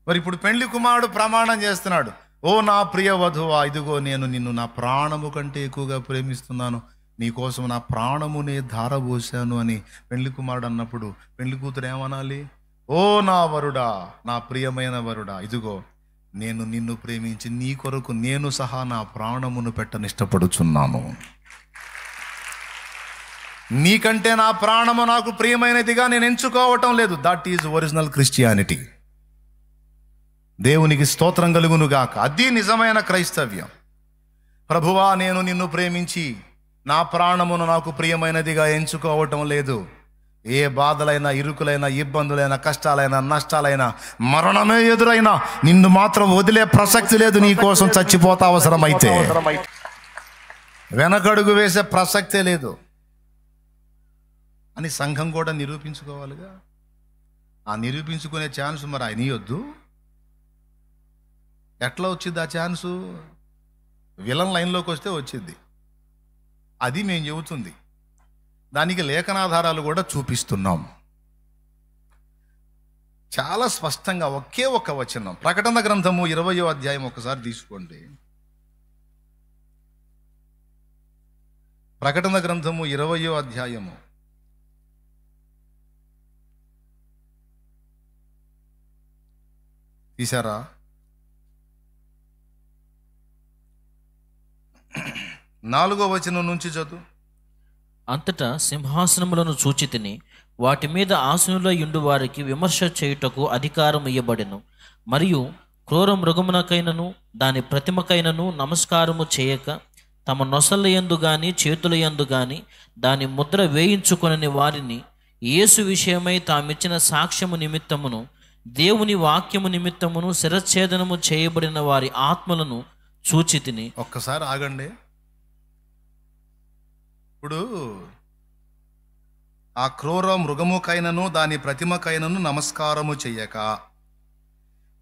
మరి ఇప్పుడు పెండ్లి కుమారుడు ప్రమాణం చేస్తున్నాడు, ఓ నా ప్రియ వధువా, ఇదిగో నేను నిన్ను నా ప్రాణము కంటే ఎక్కువగా ప్రేమిస్తున్నాను, నీకోసం నా ప్రాణమునే ధారపోశాను అని పెండ్లి కుమారుడు అన్నప్పుడు పెండ్లి కూతురు ఏమనాలి? ఓ నా వరుడా, నా ప్రియమైన వరుడా, ఇదిగో నేను నిన్ను ప్రేమించి నీ కొరకు నేను సహా నా ప్రాణమును పెట్టనిష్టపడుచున్నాను, నీకంటే నా ప్రాణము నాకు ప్రియమైనదిగా నేను ఎంచుకోవటం లేదు. That is original Christianity. దేవునికి స్తోత్రం కలుగునుగాక. అది నిజమైన క్రైస్తవ్యం. ప్రభువా, నేను నిన్ను ప్రేమించి నా ప్రాణమును నాకు ప్రియమైనదిగా ఎంచుకోవటం లేదు. ఏ బాధలైనా, ఇరుకులైనా, ఇబ్బందులైనా, కష్టాలైనా, నష్టాలైనా, మరణమే ఎదురైనా నిన్ను మాత్రం వదిలే ప్రసక్తి లేదు. నీ కోసం చచ్చిపోతా అవసరమైతే, వెనకడుగు వేసే ప్రసక్తే లేదు అని సంఘం కూడా నిరూపించుకోవాలిగా. ఆ నిరూపించుకునే ఛాన్స్ మరి ఆయన ఇవ్వద్దు. ఎట్లా వచ్చింది ఆ ఛాన్సు? విలన్ లైన్లోకి వస్తే వచ్చింది. అది మేము చెబుతుంది. దానికి లేఖనాధారాలు కూడా చూపిస్తున్నాం చాలా స్పష్టంగా. ఒకే ఒక వచనం, ప్రకటన గ్రంథము 20వ అధ్యాయం ఒకసారి తీసుకోండి. ప్రకటన గ్రంథము 20వ అధ్యాయము తీశారా? 4వ వచనం నుంచి చదువు. అంతటా సింహాసనములను చూచి తిని వాటి మీద ఆసనులై యుండు వారికి విమర్శ చేయుటకు అధికారం ఇయ్యబడెను. మరియు క్రూర మృగమునకైనను దాని ప్రతిమకైనను నమస్కారము చేయక తమ నొసల యందు గాని చేతుల యందు గాని దాని ముద్ర వేయించుకొనని వారిని యేసు విషయమై తామిచ్చిన సాక్ష్యము నిమిత్తమును దేవుని వాక్యము నిమిత్తమును శిరచ్ఛేదనము చేయబడిన వారి ఆత్మలను చూచి తిని. ఒక్కసారి ఆగండి. ఇప్పుడు ఆ క్రూర మృగముకైనను దాని ప్రతిమకైనను నమస్కారము చెయ్యక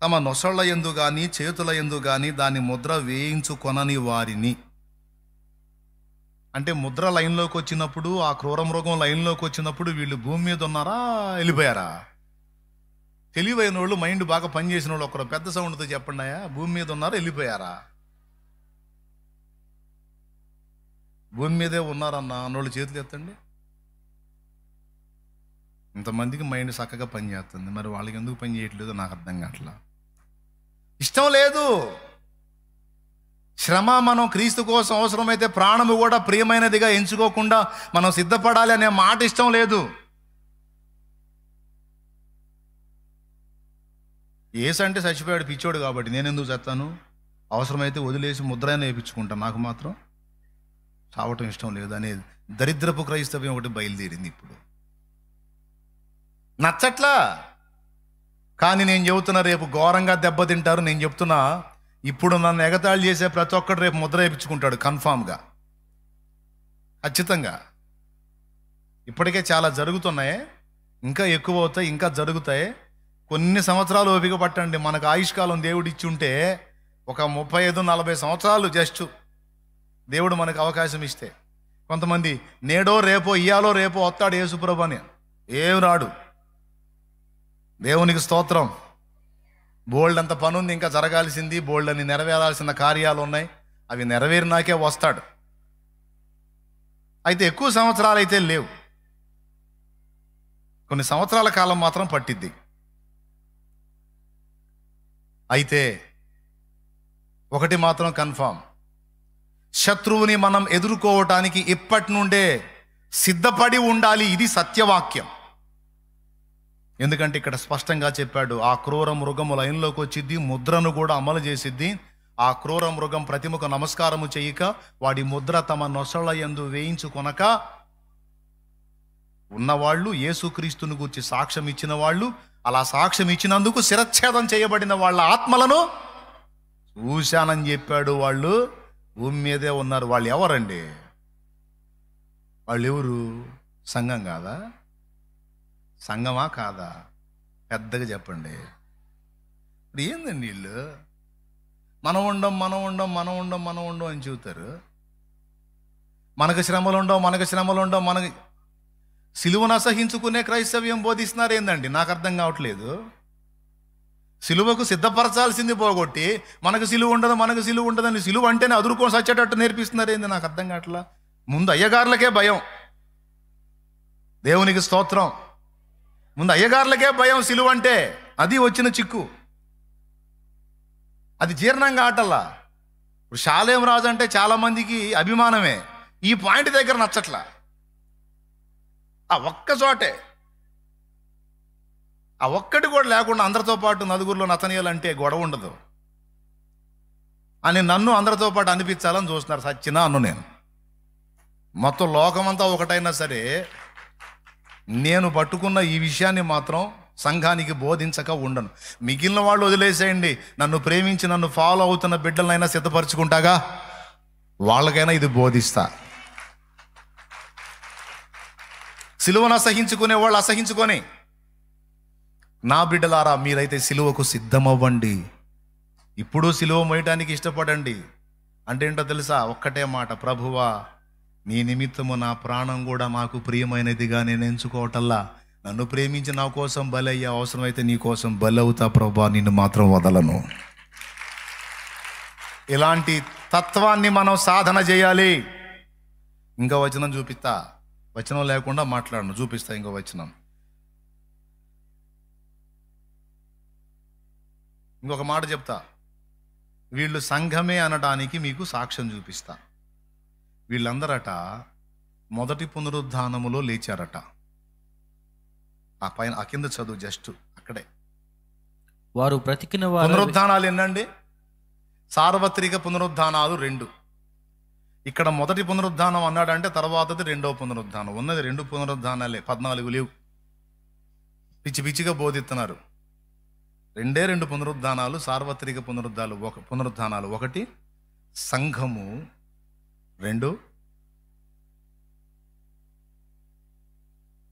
తమ నొసళ్ళ యందు గాని చేతుల యందు గాని దాని ముద్ర వేయించుకొనని వారిని, అంటే ముద్ర లైన్లోకి వచ్చినప్పుడు, ఆ క్రూర మృగం లైన్లోకి వచ్చినప్పుడు వీళ్ళు భూమి మీద ఉన్నారా, వెళ్ళిపోయారా? తెలివైన వాళ్ళు, మైండ్ బాగా పనిచేసిన వాళ్ళు ఒకరు పెద్ద సౌండ్తో చెప్పండి, భూమి మీద ఉన్నారా, వెళ్ళిపోయారా? భూమి మీదే ఉన్నారన్న అన్నోళ్ళు చేతులు ఎత్తండి. ఇంతమందికి మైండ్ చక్కగా పనిచేస్తుంది, మరి వాళ్ళకి ఎందుకు పని చేయట్లేదో నాకు అర్థం కావట్లా. ఇష్టం లేదు. శ్రమ మనం క్రీస్తు కోసం అవసరమైతే ప్రాణము కూడా ప్రియమైనదిగా ఎంచుకోకుండా మనం సిద్ధపడాలి అనే మాట ఇష్టం లేదు. యేసు అంటే చచ్చిపోయాడు పిచ్చోడు కాబట్టి నేను ఎందుకు చస్తాను? అవసరమైతే వదిలేసి ముద్రైనా వేయించుకుంటా, నాకు మాత్రం చావటం ఇష్టం లేదు అనే దరిద్రపు క్రైస్తవ్యం ఒకటి బయలుదేరింది ఇప్పుడు. నచ్చట్లా. కానీ నేను చెబుతున్నా, రేపు ఘోరంగా దెబ్బతింటారు. నేను చెప్తున్నా, ఇప్పుడు నన్ను ఎగతాళి చేసే ప్రతి ఒక్కడు రేపు ముద్ర వేయించుకుంటాడు కన్ఫామ్గా, ఖచ్చితంగా. ఇప్పటికే చాలా జరుగుతున్నాయి, ఇంకా ఎక్కువ అవుతాయి, ఇంకా జరుగుతాయి. కొన్ని సంవత్సరాలు ఓపిక పట్టండి. మనకు ఆయుష్కాలం దేవుడు ఇచ్చి ఉంటే ఒక 35-40 సంవత్సరాలు జస్ట్ దేవుడు మనకు అవకాశం ఇస్తే. కొంతమంది నేడో రేపో, ఇయ్యాలో రేపో వస్తాడు యేసుప్రభు అని. ఏం రాడు. దేవునికి స్తోత్రం. బోల్డ్ అంత పని ఉంది, ఇంకా జరగాల్సింది, బోల్డ్ అని నెరవేరాల్సిన కార్యాలు ఉన్నాయి. అవి నెరవేరినాకే వస్తాడు. అయితే ఎక్కువ సంవత్సరాలు అయితే లేవు, కొన్ని సంవత్సరాల కాలం మాత్రం పట్టిద్ది. అయితే ఒకటి మాత్రం కన్ఫామ్, శత్రువుని మనం ఎదుర్కోవటానికి ఇప్పటి నుండే సిద్ధపడి ఉండాలి. ఇది సత్యవాక్యం. ఎందుకంటే ఇక్కడ స్పష్టంగా చెప్పాడు, ఆ క్రూర మృగము లైన్లోకి వచ్చిద్ది, ముద్రను కూడా అమలు చేసిద్ది. ఆ క్రూర మృగం ప్రతిమకు నమస్కారము చేయక, వాడి ముద్ర తమ నొసళ్ళ యందు వేయించుకొనక ఉన్నవాళ్ళు, యేసుక్రీస్తుని గురించి సాక్ష్యం ఇచ్చిన వాళ్ళు, అలా సాక్ష్యం ఇచ్చినందుకు శిరచ్ఛేదం చేయబడిన వాళ్ళ ఆత్మలను చూశానని చెప్పాడు. వాళ్ళు భూమి మీదే ఉన్నారు. వాళ్ళు ఎవరండి? వాళ్ళు ఎవరు? సంఘం కాదా? సంఘమా కాదా? పెద్దగా చెప్పండి. ఇప్పుడు ఏందండి వీళ్ళు మనం ఉండం అని చెబుతారు. మనకు శ్రమలు ఉండవు. మనకు సిలువను అసహించుకునే క్రైస్తవ్యం బోధిస్తున్నారు ఏందండి? నాకు అర్థం కావట్లేదు. సిలువకు సిద్ధపరచాల్సింది పోగొట్టి మనకు సిలువ ఉండదని సిలువ అంటేనే అదురుకొని సచ్చేటట్టు నేర్పిస్తున్నారు ఏంది? నాకు అర్థం కావట్లా. ముందు అయ్యగారులకే భయం. దేవునికి స్తోత్రం. ముందు అయ్యగారులకే భయం సిలువ అంటే. అది వచ్చిన చిక్కు. అది జీర్ణంగా ఆటల్లా. ఇప్పుడు షాలేం రాజు అంటే చాలా మందికి అభిమానమే. ఈ పాయింట్ దగ్గర నచ్చట్లా. ఆ ఒక్క చోటే, ఆ ఒక్కటి కూడా లేకుండా అందరితో పాటు నలుగురిలో నతనీయులు అంటే గొడవ ఉండదు అని నన్ను అందరితో పాటు అనిపించాలని చూస్తున్నారు. సచ్చినా అన్ను నేను. మొత్తం లోకమంతా ఒకటైనా సరే నేను పట్టుకున్న ఈ విషయాన్ని మాత్రం సంఘానికి బోధించక ఉండను. మిగిలిన వాళ్ళు వదిలేసేయండి. నన్ను ప్రేమించి నన్ను ఫాలో అవుతున్న బిడ్డలనైనా సిద్ధపరచుకుంటాగా, వాళ్ళకైనా ఇది బోధిస్తా. సిలువను అసహించుకునే వాళ్ళు అసహించుకొని, నా బిడ్డలారా మీరైతే సిలువకు సిద్ధమవ్వండి. ఇప్పుడు సిలువ మోయటానికి ఇష్టపడండి. అంటే ఏంటో తెలుసా? ఒక్కటే మాట, ప్రభువా నీ నిమిత్తము నా ప్రాణం కూడా నాకు ప్రియమైనదిగా నేను ఎంచుకోవటల్లా. నన్ను ప్రేమించి నా కోసం బలయ్యా, అవసరమైతే నీ కోసం బలవుతా ప్రభువా, నిన్ను మాత్రం వదలను. ఇలాంటి తత్వాన్ని మనం సాధన చేయాలి. ఇంకా వచనం చూపిస్తా. వచనం లేకుండా మాట్లాడను, చూపిస్తా ఇంకో వచనం. ఇంకొక మాట చెప్తా. వీళ్ళు సంఘమే అనడానికి మీకు సాక్ష్యం చూపిస్తా. వీళ్ళందరట మొదటి పునరుద్ధానములో లేచారట. ఆ పైన ఆ కింద చదువు, జస్ట్ అక్కడే. వారు బ్రతికిన పునరుద్ధానాలు ఎన్నండి? సార్వత్రిక పునరుద్ధానాలు 2. ఇక్కడ మొదటి పునరుద్ధానం అన్నాడంటే తర్వాతది రెండవ పునరుద్ధానం. ఉన్నది 2 పునరుద్ధానాలే, 14 లేవు. పిచ్చిగా బోధిస్తున్నారు. 2 పునరుద్ధానాలు, సార్వత్రిక పునరుద్ధానాలు. 1 సంఘము, 2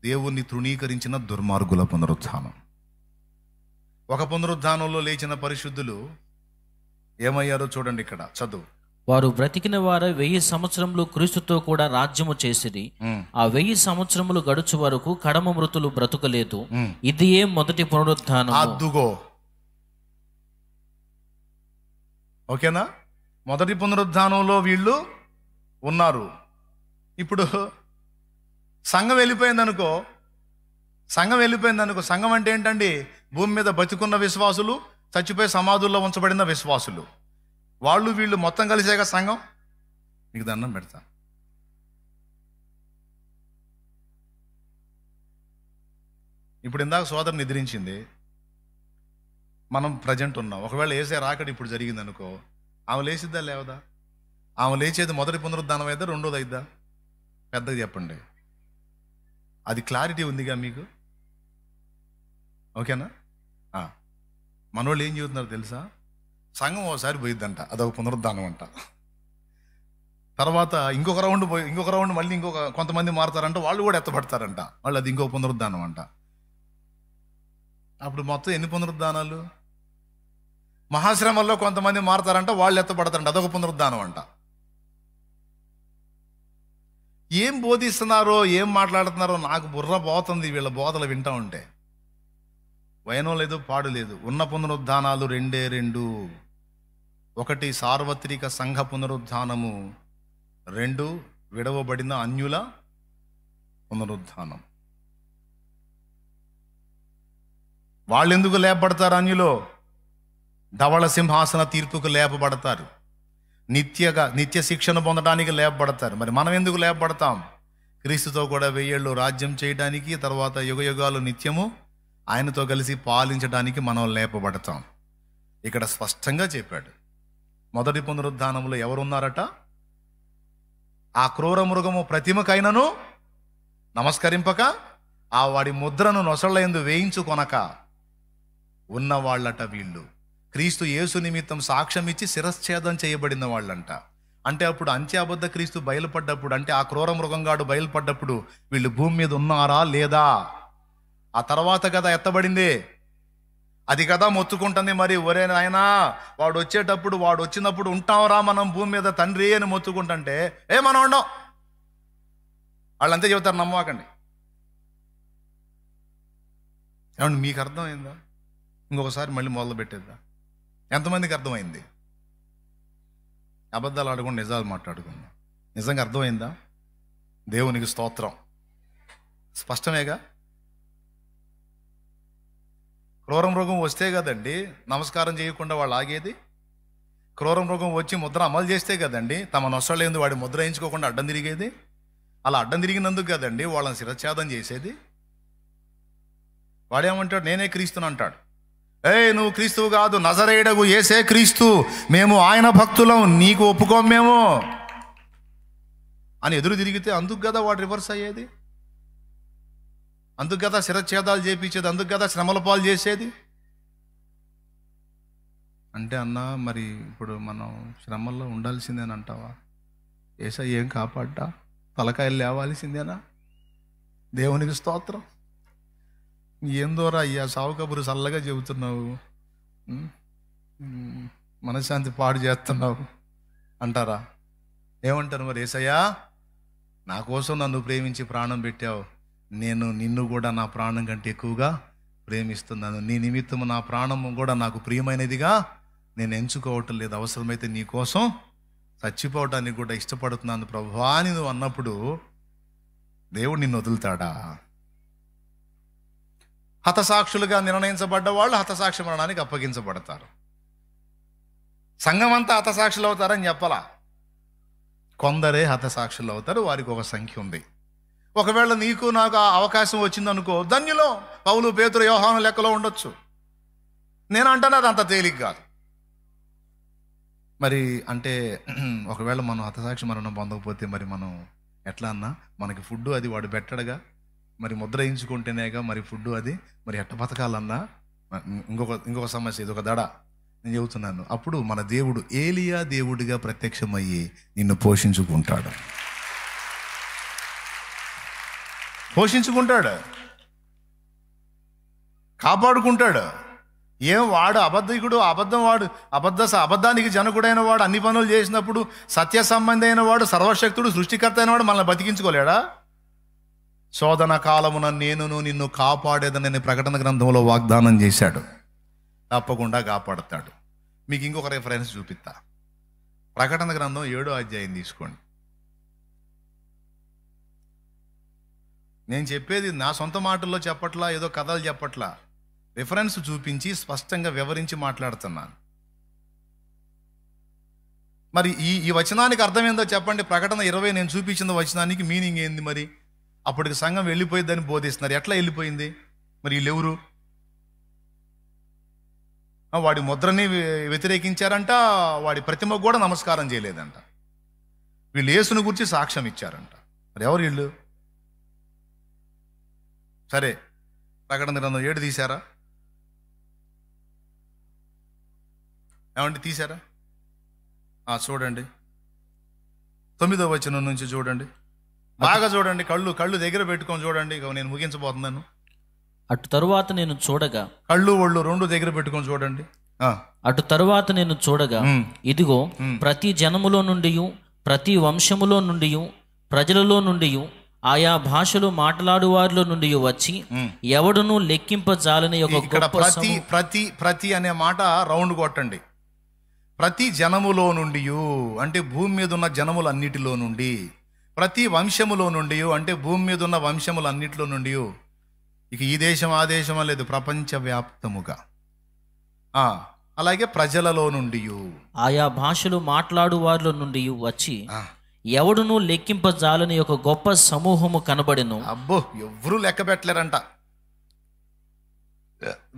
దేవుణ్ణి తృణీకరించిన దుర్మార్గుల పునరుద్ధానం. ఒక పునరుద్ధానంలో లేచిన పరిశుద్ధులు ఏమయ్యారో చూడండి ఇక్కడ, చదువు. వారు బ్రతికిన వారు 1000 సంవత్సరములు క్రీస్తుతో కూడా రాజ్యము చేసిరి. ఆ 1000 సంవత్సరములు గడుచు వరకు కడమ మృతులు బ్రతుకలేదు. ఇది ఏ మొదటి పునరుద్ధానం. అద్దుగో, ఓకేనా? మొదటి పునరుద్ధానంలో వీళ్ళు ఉన్నారు. ఇప్పుడు సంఘం వెళ్ళిపోయిందనుకో. సంఘం అంటే ఏంటండి? భూమి మీద బతికున్న విశ్వాసులు, చచ్చిపోయి సమాధుల్లో ఉంచబడిన విశ్వాసులు, వాళ్ళు వీళ్ళు మొత్తం కలిసేగా సంఘం. మీకు దండం పెడతా. ఇప్పుడు ఇందాక సోదరు నిద్రించింది, మనం ప్రజెంట్ ఉన్నాం. ఒకవేళ ఏసే రాకడ ఇప్పుడు జరిగింది అనుకో, ఆమె లేచిద్దా లేవదా? ఆమె లేచేది మొదటి పునరుద్ధానం అయిద్దా, రెండోది అయిద్దా? పెద్దగా చెప్పండి. అది క్లారిటీ ఉందిగా మీకు? ఓకేనా? మనోళ్ళు ఏం చెబుతున్నారు తెలుసా? సంఘం ఒకసారి పోయిద్దంట, అదొక పునరుద్ధానం అంట. తర్వాత ఇంకొక రౌండ్ మళ్ళీ కొంతమంది మారుతారంట, వాళ్ళు కూడా ఎత్తబడతారంట, వాళ్ళు అది ఇంకో పునరుద్ధానం అంట. అప్పుడు మొత్తం ఎన్ని పునరుద్ధానాలు? మహాశ్రమంలో కొంతమంది మారుతారంట, వాళ్ళు ఎత్తబడతారంట, అదొక పునరుద్ధానం అంట. ఏం బోధిస్తున్నారో, ఏం మాట్లాడుతున్నారో నాకు బుర్ర పోతుంది వీళ్ళ బోధలు వింటా ఉంటే. వైనం లేదు, పాడు లేదు. ఉన్న పునరుద్ధానాలు రెండే రెండు. ఒకటి సార్వత్రిక సంఘ పునరుద్ధానము, రెండు విడవబడిన అన్యుల పునరుద్ధానం. వాళ్ళెందుకు లేపబడతారు? అన్యులో ధవళ సింహాసన తీర్పుకు లేపబడతారు, నిత్య శిక్షణ పొందడానికి లేపబడతారు. మరి మనం ఎందుకు లేపబడతాం? క్రీస్తుతో కూడా 1000 ఏళ్ళు రాజ్యం చేయడానికి, తర్వాత యుగయుగాలు నిత్యము ఆయనతో కలిసి పాలించడానికి మనం లేపబడతాం. ఇక్కడ స్పష్టంగా చెప్పాడు. మొదటి పునరుద్ధానంలో ఎవరున్నారట? ఆ క్రూర మృగము ప్రతిమకైనను నమస్కరింపక, ఆ వాడి ముద్రను నొసళ్ళయందు వేయించుకొనక ఉన్నవాళ్ళట వీళ్ళు. క్రీస్తు యేసు నిమిత్తం సాక్ష్యం ఇచ్చి శిరశ్ఛేదం చేయబడిన వాళ్ళంట. అంటే అప్పుడు అంత్యాబద్ధ క్రీస్తు బయలుపడ్డప్పుడు, అంటే ఆ క్రూర మృగంగాడు బయలుపడ్డప్పుడు వీళ్ళు భూమి మీద ఉన్నారా లేదా? ఆ తర్వాత కదా ఎత్తబడింది, అది కదా మొత్తుకుంటుంది. మరి ఒరే నాయనా, వాడు వచ్చినప్పుడు ఉంటాంరా మనం భూమి మీద తండ్రి అని మొత్తుకుంటుంటే, మనం ఉండం. వాళ్ళంతే చెబుతారు, నమ్మకండి. ఏమండి, మీకు అర్థమైందా? ఇంకొకసారి మళ్ళీ మొదలు పెట్టేద్దా? ఎంతమందికి అర్థమైంది? అబద్ధాలు ఆడకుండా నిజాలు మాట్లాడుకుందాం. నిజంగా అర్థమైందా? దేవునికి స్తోత్రం. స్పష్టమేగా? క్రూర మృగం వస్తే కదండి నమస్కారం చేయకుండా వాళ్ళు ఆగేది. క్రూర మృగం వచ్చి ముద్ర అమలు చేస్తే కదండి తమ నొసలేందు వాడి ముద్ర వేయించుకోకుండా అడ్డం తిరిగేది. అలా అడ్డం తిరిగినందుకు కదండి వాళ్ళని శిరఛేదం చేసేది. వాడేమంటాడు? నేనే క్రీస్తుని అంటాడు. నువ్వు క్రీస్తువు కాదు, నజరేయుడగు యేసే క్రీస్తు, మేము ఆయన భక్తులం, నీకు ఒప్పుకోం మేము అని ఎదురు తిరిగితే అందుకు కదా వాడు రివర్స్ అయ్యేది, అందుకు కదా శిరఛేదాలు చేపించేది, అందుకు కదా శ్రమల పాలు చేసేది. అంటే అన్నా, మరి ఇప్పుడు మనం శ్రమల్లో ఉండాల్సిందేనంటావా? యేసయ్య ఏం కాపాడ్డా? తలకాయలు లేవాల్సిందేనా? దేవునికి స్తోత్రం. ఏందోరా అయ్యా, సావు కబురు చల్లగా చెబుతున్నావు, మనశ్శాంతి పాడు చేస్తున్నావు అంటారా? ఏమంటారు మరి? యేసయ్యా, నా కోసం నన్ను ప్రేమించి ప్రాణం పెట్టావు, నేను నిన్ను కూడా నా ప్రాణం కంటే ఎక్కువగా ప్రేమిస్తున్నాను, నీ నిమిత్తము నా ప్రాణము కూడా నాకు ప్రియమైనదిగా నేను ఎంచుకోవటం లేదు, అవసరమైతే నీ కోసం చచ్చిపోవటానికి కూడా ఇష్టపడుతున్నాను ప్రభువా అని నువ్వు అన్నప్పుడు దేవుడు నిన్ను వదులుతాడా? హతసాక్షులుగా నిర్ణయించబడ్డ వాళ్ళు హతసాక్షి మరణానికి అప్పగించబడతారు. సంఘం అంతా హతసాక్షులు అవుతారని చెప్పలా, కొందరే హతసాక్షులు అవుతారు, వారికి ఒక సంఖ్య ఉంది. ఒకవేళ నీకు నాకు ఆ అవకాశం వచ్చిందనుకో, ధన్యులో పౌలు, పేతురు, యోహాను లెక్కలో ఉండొచ్చు. నేను అంటాను అది అంత తేలిక కాదు. మరి అంటే ఒకవేళ మనం హతసాక్షి మరణం పొందకపోతే మరి మనం ఎట్లా అన్నా? మనకి ఫుడ్ అది వాడు పెట్టడుగా, మరి ముద్ర వేయించుకుంటేనేగా మరి ఫుడ్ అది, మరి ఎట్ట బతకాలన్నా? ఇంకొక సమస్య, ఇది ఒక దడ నేను చెబుతున్నాను. అప్పుడు మన దేవుడు ఏలియా దేవుడిగా ప్రత్యక్షమయ్యి నిన్ను పోషించుకుంటాడు, కాపాడుకుంటాడు. వాడు అబద్ధికుడు, అబద్ధానికి జనకుడైన వాడు, అన్ని పనులు చేసినప్పుడు సత్య సంబంధి అయిన వాడు, సర్వశక్తుడు, సృష్టికర్త అయిన వాడు మనల్ని బతికించుకోలేడా? శోధన కాలమున నేనును నిన్ను కాపాడేదని ప్రకటన గ్రంథంలో వాగ్దానం చేశాడు. తప్పకుండా కాపాడుతాడు. మీకు ఇంకొక రెఫరెన్స్ చూపిస్తా. ప్రకటన గ్రంథం 7వ అధ్యాయం తీసుకోండి. నేను చెప్పేది నా సొంత మాటల్లో చెప్పట్లా, ఏదో కథలు చెప్పట్లా, రిఫరెన్స్ చూపించి స్పష్టంగా వివరించి మాట్లాడుతున్నాను. మరి ఈ వచనానికి అర్థం ఏందో చెప్పండి. ప్రకటన 20 నేను చూపించిన వచనానికి మీనింగ్ ఏంది? మరి అప్పటికి సంఘం వెళ్ళిపోయిందని బోధిస్తున్నారు. ఎట్లా వెళ్ళిపోయింది? మరి వీళ్ళెవరు? వాడి ముద్రని వ్యతిరేకించారంట, వాడి ప్రతిమకు కూడా నమస్కారం చేయలేదంట. వీళ్ళు యేసుని గురించి సాక్ష్యం ఇచ్చారంట. మరి ఎవరు వీళ్ళు? సరే, ప్రకటన గ్రంథం 7 తీశారా? ఏమంటే తీశారా? చూడండి, 9వ వచనం నుంచి చూడండి, బాగా చూడండి, కళ్ళు దగ్గర పెట్టుకొని చూడండి. ఇక నేను ముగించబోతున్నాను. అటు తరువాత నేను చూడగా, కళ్ళు ఒళ్ళు రెండు దగ్గర పెట్టుకొని చూడండి. అటు తరువాత నేను చూడగా, ఇదిగో ప్రతి జనములో నుండి, ప్రతి వంశములో నుండి, ప్రజలలో నుండి, ఆయా భాషలు మాట్లాడు వారిలో నుండి వచ్చి ఎవడును లెక్కింపజాలని ఇక్కడ ప్రతి అనే మాట రౌండ్ కొట్టండి. ప్రతి జనములో నుండి అంటే భూమి మీద ఉన్న జనములన్నిటిలో నుండి, ప్రతి వంశములో నుండి అంటే భూమి మీద ఉన్న వంశములన్నిటిలో నుండి, ఇక ఈ దేశం ఆ దేశం లేదు, ప్రపంచవ్యాప్తముగా, అలాగే ప్రజలలో నుండి, ఆయా భాషలు మాట్లాడు వారిలో నుండి వచ్చి ఎవడును లెక్కింపజాలని ఒక గొప్ప సమూహము కనబడెను. అబ్బో, ఎవరు లెక్క పెట్టలేరంట.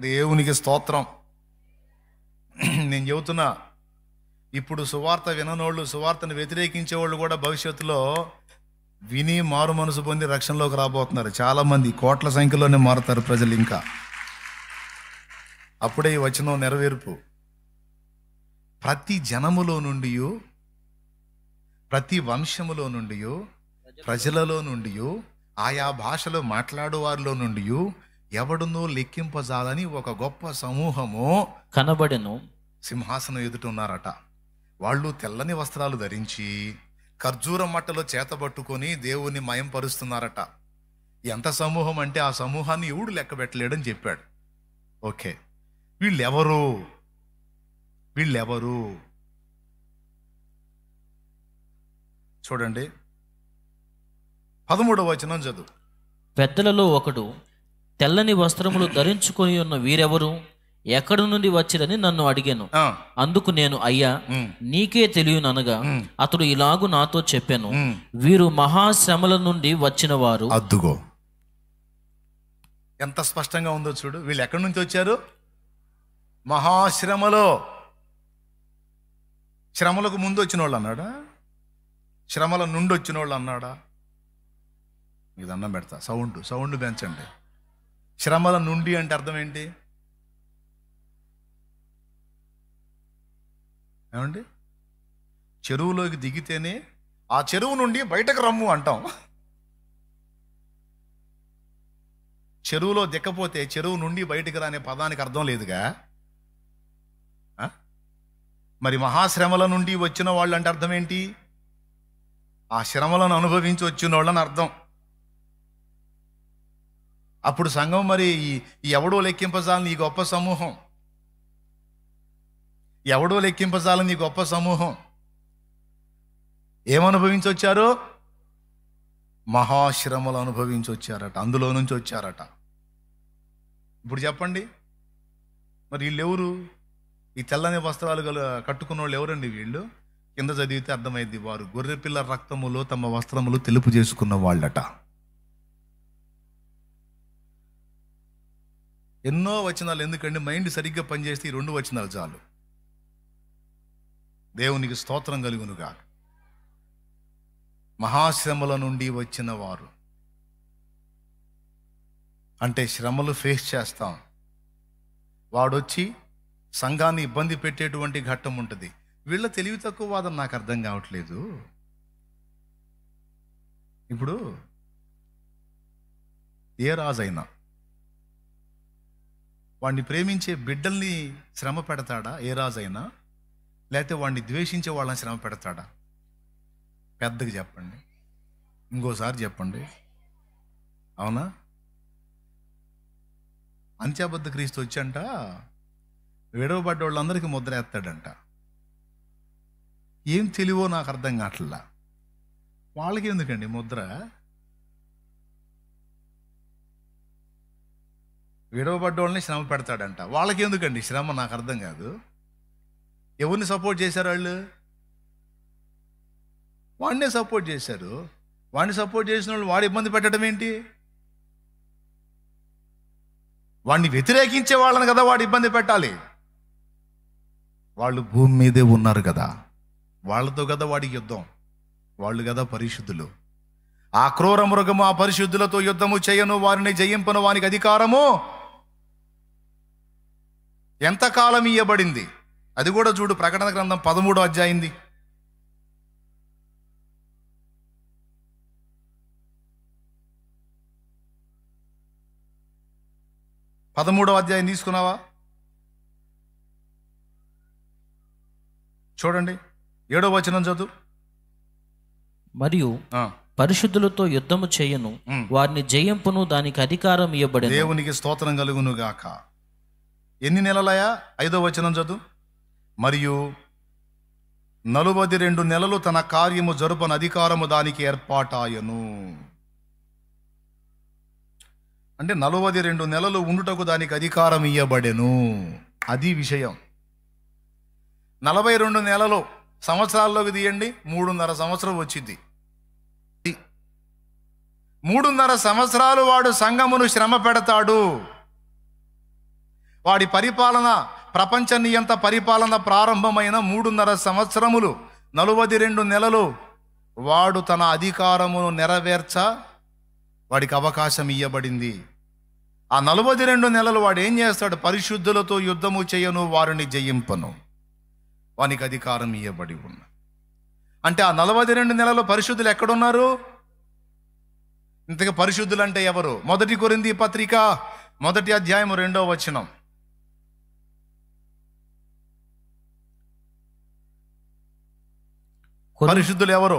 దేవునికి స్తోత్రం. నేను చెబుతున్నా, ఇప్పుడు సువార్త విననోళ్ళు, సువార్తను వ్యతిరేకించే వాళ్ళు కూడా భవిష్యత్తులో విని మారు మనసు పొంది రక్షణలోకి రాబోతున్నారు. చాలా మంది కోట్ల సంఖ్యలోనే మారుతారు ప్రజలు. ఇంకా అప్పుడే ఈ వచనం నెరవేర్పు. ప్రతి జనములో నుండి, ప్రతి వంశములో నుండి, ప్రజలలో నుండి, ఆయా భాషలు మాట్లాడు వారిలో నుండి ఎవడునూ లెక్కింపజాలని ఒక గొప్ప సమూహము కనబడెను. సింహాసనం ఎదుట ఉన్నారట. వాళ్ళు తెల్లని వస్త్రాలు ధరించి ఖర్జూరం మట్టలో చేతబట్టుకొని దేవుణ్ణి మయంపరుస్తున్నారట. ఎంత సమూహం అంటే ఆ సమూహాన్ని ఎవడు లెక్క పెట్టలేడని చెప్పాడు. ఓకే, వీళ్ళెవరు? చూడండి, 13వ వచనం చదువు. పెద్దలలో ఒకడు, తెల్లని వస్త్రములు ధరించుకొని ఉన్న వీరెవరు, ఎక్కడి నుండి వచ్చిరని నన్ను అడిగాను. అందుకు నేను, అయ్యా నీకే తెలియననగా అతడు ఇలాగు నాతో చెప్పాను, వీరు మహాశ్రమల నుండి వచ్చిన వారు. అద్దుగో, ఎంత స్పష్టంగా ఉందో చూడు. వీళ్ళు ఎక్కడి నుంచి వచ్చారు? మహాశ్రమలో. శ్రమలకు ముందు వచ్చిన వాళ్ళు అన్నాడా? శ్రమల నుండి వచ్చిన వాళ్ళు అన్నాడా? మీకు దండం పెడతా, సౌండ్ పెంచండి. శ్రమల నుండి అంటే అర్థం ఏంటి? ఏమండి, చెరువులోకి దిగితేనే ఆ చెరువు నుండి బయటకు రమ్ము అంటాం. చెరువులో దిక్కపోతే చెరువు నుండి బయటకు రానే పదానికి అర్థం లేదుగా. మరి మహాశ్రమల నుండి వచ్చిన వాళ్ళు అంటే అర్థం ఏంటి? ఆ శ్రమలను అనుభవించి వచ్చిన వాళ్ళని అర్థం. అప్పుడు సంఘం మరి ఎవడో లెక్కింపజాలని ఈ గొప్ప సమూహం, ఎవడో లెక్కింపజాలని ఈ గొప్ప సమూహం ఏమనుభవించి వచ్చారు? మహాశ్రమలు అనుభవించి వచ్చారట, అందులో నుంచి వచ్చారట. ఇప్పుడు చెప్పండి, మరి వీళ్ళెవరు? ఈ తెల్లని వస్త్రాలు కట్టుకున్న వాళ్ళు ఎవరండి వీళ్ళు? కింద చదివితే అర్థమైంది, వారు గొర్రెపిల్ల రక్తములో తమ వస్త్రములు తెలుపు చేసుకున్న వాళ్ళట. ఎన్నో వచనాలు ఎందుకండి, మైండ్ సరిగ్గా పనిచేస్తే ఈ 2 వచనాలు చాలు. దేవునికి స్తోత్రం కలుగునుగా. మహాశ్రమల నుండి వచ్చిన వారు అంటే శ్రమలు ఫేస్ చేస్తాం. వాడొచ్చి సంఘాన్ని ఇబ్బంది పెట్టేటువంటి ఘట్టం ఉంటుంది. వీళ్ళ తెలివి తక్కువ వాదన నాకు అర్థం కావట్లేదు. ఇప్పుడు ఏ రాజైనా వాడిని ప్రేమించే బిడ్డల్ని శ్రమ పెడతాడా? ఏ రాజైనా? లేకపోతే వాడిని ద్వేషించే వాళ్ళని శ్రమ పెడతాడా? పెద్దగా చెప్పండి, ఇంకోసారి చెప్పండి. అవునా? అంత్యాబద్ధ క్రీస్తు వచ్చంట విడవబడ్డ వాళ్ళందరికీ ముద్ర ఎత్తాడంట. ఏం తెలివో నాకు అర్థం కావట్లా. వాళ్ళకి ఎందుకండి ముద్ర? విడవబడ్డ వాళ్ళని శ్రమ పెడతాడంట. వాళ్ళకి ఎందుకండి శ్రమ? నాకు అర్థం కాదు. ఎవరిని సపోర్ట్ చేశారు వాళ్ళు? వాడినే సపోర్ట్ చేశారు. వాడిని సపోర్ట్ చేసిన వాళ్ళు వాడు ఇబ్బంది పెట్టడం ఏంటి? వాడిని వ్యతిరేకించే వాళ్ళని కదా వాడు ఇబ్బంది పెట్టాలి. వాళ్ళు భూమి మీదే ఉన్నారు కదా, వాళ్ళతో కదా వాడికి యుద్ధం. వాళ్ళు కదా పరిశుద్ధులు. ఆ క్రూర మృగము ఆ పరిశుద్ధులతో యుద్ధము చేయను, వారిని జయింపను, వానికి అధికారము ఎంతకాలం ఇయ్యబడింది. అది కూడా చూడు, ప్రకటన గ్రంథం 13వ అధ్యాయం 13వ అధ్యాయం తీసుకున్నావా? చూడండి, 7వ వచనం చదువు. మరియు పరిశుద్ధులతో యుద్ధము చేయను, వారిని జయింపును, దానికి అధికారం ఇవ్వబడెను. దేవునికి స్తోత్రం కలుగును గాక. ఎన్ని నెలలయా? 5వ వచనం చదువు. మరియు 42 నెలలు తన కార్యము జరుపని అధికారము దానికి ఏర్పాటాయను. అంటే 42 నెలలు ఉండుటకు దానికి అధికారం ఇయ్యబడెను. అది విషయం. 42 నెలలు సంవత్సరాల్లోకి తీయండి, 3.5 సంవత్సరం వచ్చింది. 3.5 సంవత్సరాలు వాడు సంఘమును శ్రమ పెడతాడు. వాడి పరిపాలన, ప్రపంచ నియంత పరిపాలన ప్రారంభమైన 3.5 సంవత్సరములు, 42 నెలలు వాడు తన అధికారమును నెరవేర్చ వాడికి అవకాశం ఇయ్యబడింది. ఆ 42 నెలలు వాడు ఏం చేస్తాడు? పరిశుద్ధులతో యుద్ధము చేయను, వారిని జయింపను, వానికి అధికారం ఇయ్యబడి ఉన్న. అంటే ఆ 42 నెలలు పరిశుద్ధులు ఎక్కడున్నారు? ఇంతగా పరిశుద్ధులు అంటే ఎవరు? 1 కొరింథీ పత్రిక 1వ అధ్యాయం 2వ వచనం. పరిశుద్ధులు ఎవరు?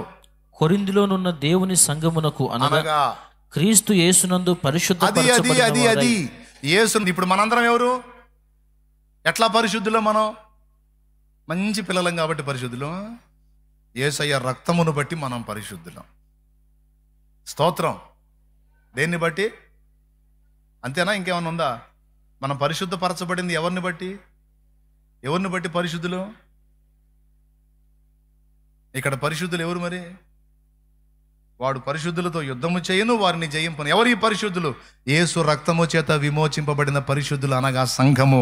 కొరింథీలోనున్న దేవుని సంఘమునకు అనగా క్రీస్తు యేసునందు పరిశుద్ధపరచబడిన అది యేసు. ఇప్పుడు మనందరం ఎవరు? ఎట్లా పరిశుద్ధులు? మనం మంచి పిల్లలం కాబట్టి పరిశుద్ధులం. యేసయ్య రక్తమును బట్టి మనం పరిశుద్ధులం. స్తోత్రం. దేన్ని బట్టి? అంతేనా? ఇంకేమన్నా ఉందా? మనం పరిశుద్ధపరచబడింది ఎవరిని బట్టి? ఎవరిని బట్టి పరిశుద్ధులు? ఇక్కడ పరిశుద్ధులు ఎవరు మరి? వాడు పరిశుద్ధులతో యుద్ధము చేయను, వారిని జయింపను. ఎవరు ఈ పరిశుద్ధులు? యేసు రక్తము చేత విమోచింపబడిన పరిశుద్ధులు, అనగా సంఘము.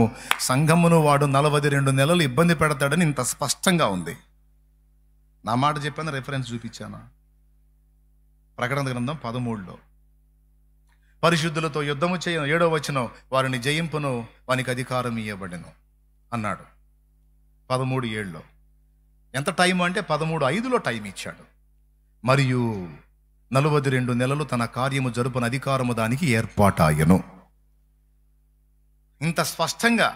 సంఘమును వాడు 42 నెలలు ఇబ్బంది పెడతాడని ఇంత స్పష్టంగా ఉంది. నా మాట చెప్పాను, రెఫరెన్స్ చూపించాను. ప్రకటన గ్రంథం 13లో పరిశుద్ధులతో యుద్ధము చేయను, 7వ వచనం, వారిని జయింపును, వానికి అధికారం ఇవ్వబడెను అన్నాడు. 13:7లో. ఎంత టైం అంటే 13:5లో టైం ఇచ్చాడు. మరియు 42 నెలలు తన కార్యము జరుపున అధికారము దానికి ఏర్పాటాయను. ఇంత స్పష్టంగా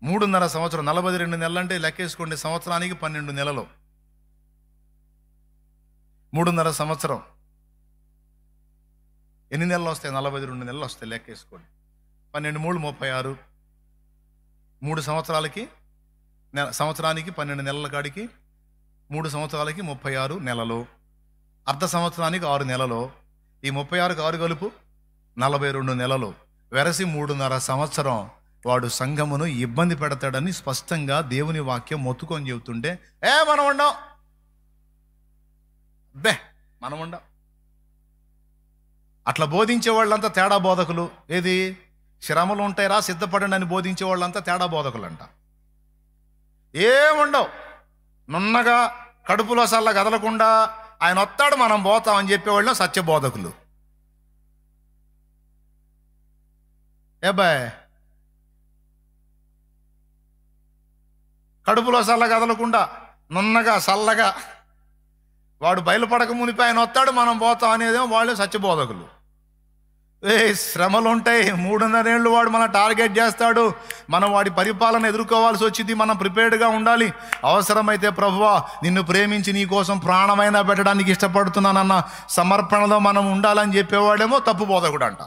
3.5 సంవత్సరం, 42 నెలలు అంటే లెక్కేసుకోండి, సంవత్సరానికి 12 నెలలు. 3.5 సంవత్సరం ఎన్ని నెలలు వస్తాయి? 42 నెలలు వస్తాయి. లెక్కేసుకోండి. 12 3 36. 3 సంవత్సరాలకి, సంవత్సరానికి 12 నెలల కాడికి 3 సంవత్సరాలకి 36 నెలలు. అర్ధ సంవత్సరానికి 6 నెలలు. ఈ 36కి 6 కలుపు 42 నెలలు. వెరసి 3.5 సంవత్సరం వాడు సంఘమును ఇబ్బంది పెడతాడని స్పష్టంగా దేవుని వాక్యం మొత్తుకొని చెబుతుంటే, మనం ఉండం, మనం ఉండం. అట్లా బోధించే వాళ్ళంతా తేడా బోధకులు. ఏది? శ్రమలు ఉంటాయిరా, సిద్ధపడండి అని బోధించే వాళ్ళంతా తేడా బోధకులు అంట. ఏముండవు, నున్నగా కడుపులో సల్ల కదలకుండా ఆయన వస్తాడు, మనం పోతామని చెప్పేవాళ్ళు సత్యబోధకులు. బాయ్, కడుపులో సల్ల కదలకుండా నున్నగా సల్లగా వాడు బయలుపడక మునిపి ఆయన వస్తాడు, మనం పోతాం అనేదేమో వాళ్ళు సత్యబోధకులు. శ్రమలు ఉంటాయి, 3.5 ఏళ్ళు వాడు మన టార్గెట్ చేస్తాడు, మనం వాడి పరిపాలన ఎదుర్కోవాల్సి వచ్చింది, మనం ప్రిపేర్డ్గా ఉండాలి. అవసరమైతే ప్రభువా నిన్ను ప్రేమించి నీ కోసం ప్రాణమైనా పెట్టడానికి ఇష్టపడుతున్నానన్న సమర్పణలో మనం ఉండాలని చెప్పేవాడేమో తప్పు బోధకుడు అంట.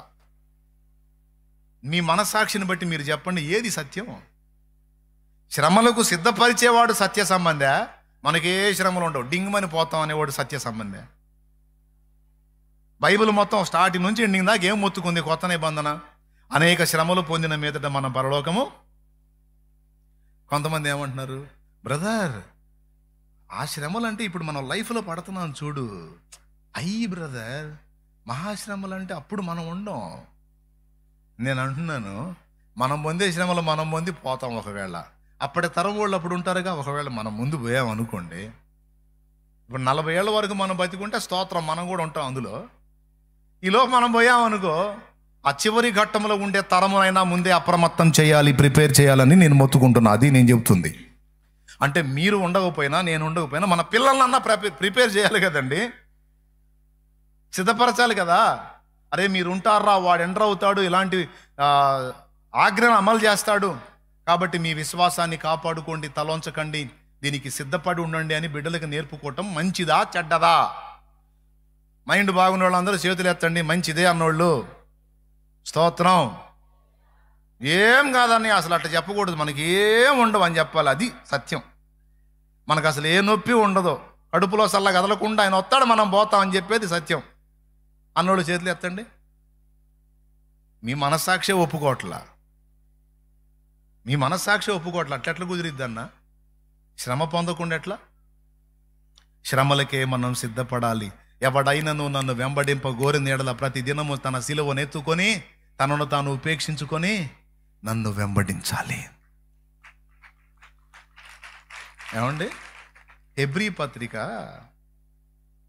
మీ మనస్సాక్షిని బట్టి మీరు చెప్పండి, ఏది సత్యం? శ్రమలకు సిద్ధపరిచేవాడు సత్య సంబంధే, మనకే శ్రమలు ఉండవు, డింగ్మని పోతాం అనేవాడు సత్య సంబంధే. బైబిల్ మొత్తం స్టార్టింగ్ నుంచి ఎండింగ్ దాకా ఏం మొత్తుకుంది? కొత్త నిబంధన. అనేక శ్రమలు పొందిన మీదట మన పరలోకము. కొంతమంది ఏమంటున్నారు, బ్రదర్ ఆ శ్రమలు అంటే ఇప్పుడు మనం లైఫ్లో పడుతున్నాం చూడు, అయ్యి బ్రదర్ మహాశ్రమలు అంటే అప్పుడు మనం ఉండం. నేను అంటున్నాను, మనం పొందే శ్రమలు మనం పొంది పోతాం ఒకవేళ. అప్పటి తరం వాళ్ళు అప్పుడు ఉంటారుగా. ఒకవేళ మనం ముందు పోయామనుకోండి, ఇప్పుడు 40 ఏళ్ళ వరకు మనం బతికుంటే స్తోత్రం, మనం కూడా ఉంటాం అందులో. ఈలోపు మనం పోయామనుకో, ఆ చివరి ఘట్టంలో ఉండే తరమునైనా ముందే అప్రమత్తం చేయాలి, ప్రిపేర్ చేయాలని నేను మొత్తుకుంటున్నా. అది నేను చెబుతుంది. అంటే మీరు ఉండకపోయినా, నేను ఉండకపోయినా మన పిల్లలన్నా ప్రిపేర్ చేయాలి కదండి, సిద్ధపరచాలి కదా. అరే మీరు ఉంటారా, వాడు ఎంటర్ అవుతాడు, ఇలాంటి ఆజ్ఞను అమలు చేస్తాడు, కాబట్టి మీ విశ్వాసాన్ని కాపాడుకోండి, తలొంచకండి, దీనికి సిద్ధపడి ఉండండి అని బిడ్డలకు నేర్పుకోవటం మంచిదా చెడ్డదా? మైండ్ బాగున్న వాళ్ళందరూ చేతులు ఎత్తండి. మంచిదే అన్నోళ్ళు స్తోత్రం. ఏం కాదని అసలు అట్లా చెప్పకూడదు, మనకి ఏం ఉండవు అని చెప్పాలి. అది సత్యం. మనకు అసలు ఏ నొప్పి ఉండదు, కడుపులో సల్ల కదలకుండా ఆయన వస్తాడు, మనం పోతాం అని చెప్పేది సత్యం అన్నోళ్ళు చేతులు ఎత్తండి. మీ మనస్సాక్షి ఒప్పుకోవట్లా, మీ మనస్సాక్షి ఒప్పుకోవట్లా. అట్లెట్లా కుదిరిద్ది అన్న? శ్రమ పొందకుండా ఎట్లా? శ్రమలకే మనం సిద్ధపడాలి. ఎవడైనను నన్ను వెంబడింప గోరి నీడల ప్రతి దినము తన శిలువను ఎత్తుకొని తనను తాను ఉపేక్షించుకొని నన్ను వెంబడించాలి. ఏమండి, హెబ్రీ పత్రిక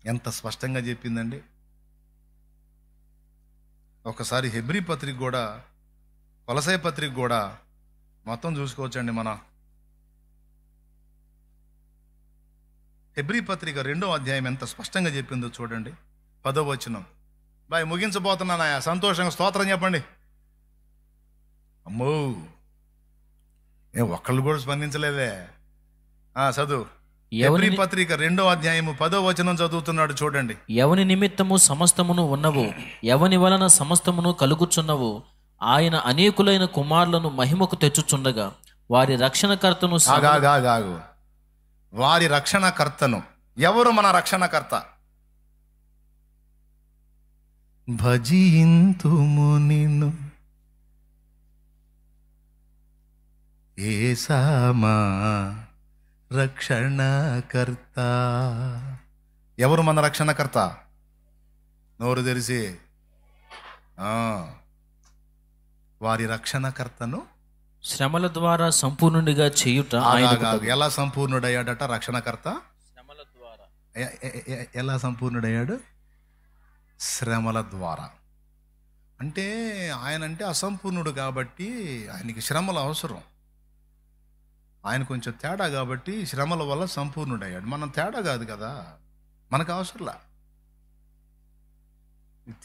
ఎంత స్పష్టంగా చెప్పిందండి. ఒకసారి హెబ్రీ పత్రిక కూడా, కొలసై పత్రిక కూడా మొత్తం చూసుకోవచ్చండి. మన హెబ్రీ పత్రిక 2వ అధ్యాయం ఎంత స్పష్టంగా చెప్పిందో చూడండి. 10వ వచనం. బాయ్ ముగించబోతున్నానా? సంతోషంగా స్తోత్రం చెప్పండి. అమ్మో, ఒక్కళ్ళు కూడా స్పందించలేదే. చదువు. హెబ్రీ పత్రిక 2వ అధ్యాయము 10వ వచనం చదువుతున్నాడు చూడండి. ఎవని నిమిత్తము సమస్తమును ఉన్నవు, ఎవని వలన సమస్తమును కలుగుచున్నవు, ఆయన అనేకులైన కుమారులను మహిమకు తెచ్చుచుండగా వారి రక్షణకర్తను వారి రక్షణకర్తను. ఎవరు మన రక్షణకర్త? భజింతుము నిన్ను యేసమా రక్షణకర్త. ఎవరు మన రక్షణకర్త? నోరు తెరిసి వారి రక్షణకర్తను శ్రమల ద్వారా సంపూర్ణుడిగా చేయుట. ఎలా సంపూర్ణుడయ్యాడట రక్షణకర్త? శ్రమల ద్వారా. ఎలా సంపూర్ణుడయ్యాడు? శ్రమల ద్వారా. అంటే ఆయన అంటే అసంపూర్ణుడు కాబట్టి ఆయనకి శ్రమలు అవసరం. ఆయన కొంచెం తేడా కాబట్టి శ్రమల వల్ల సంపూర్ణుడయ్యాడు. మనం తేడా కాదు కదా, మనకు అవసరంలా.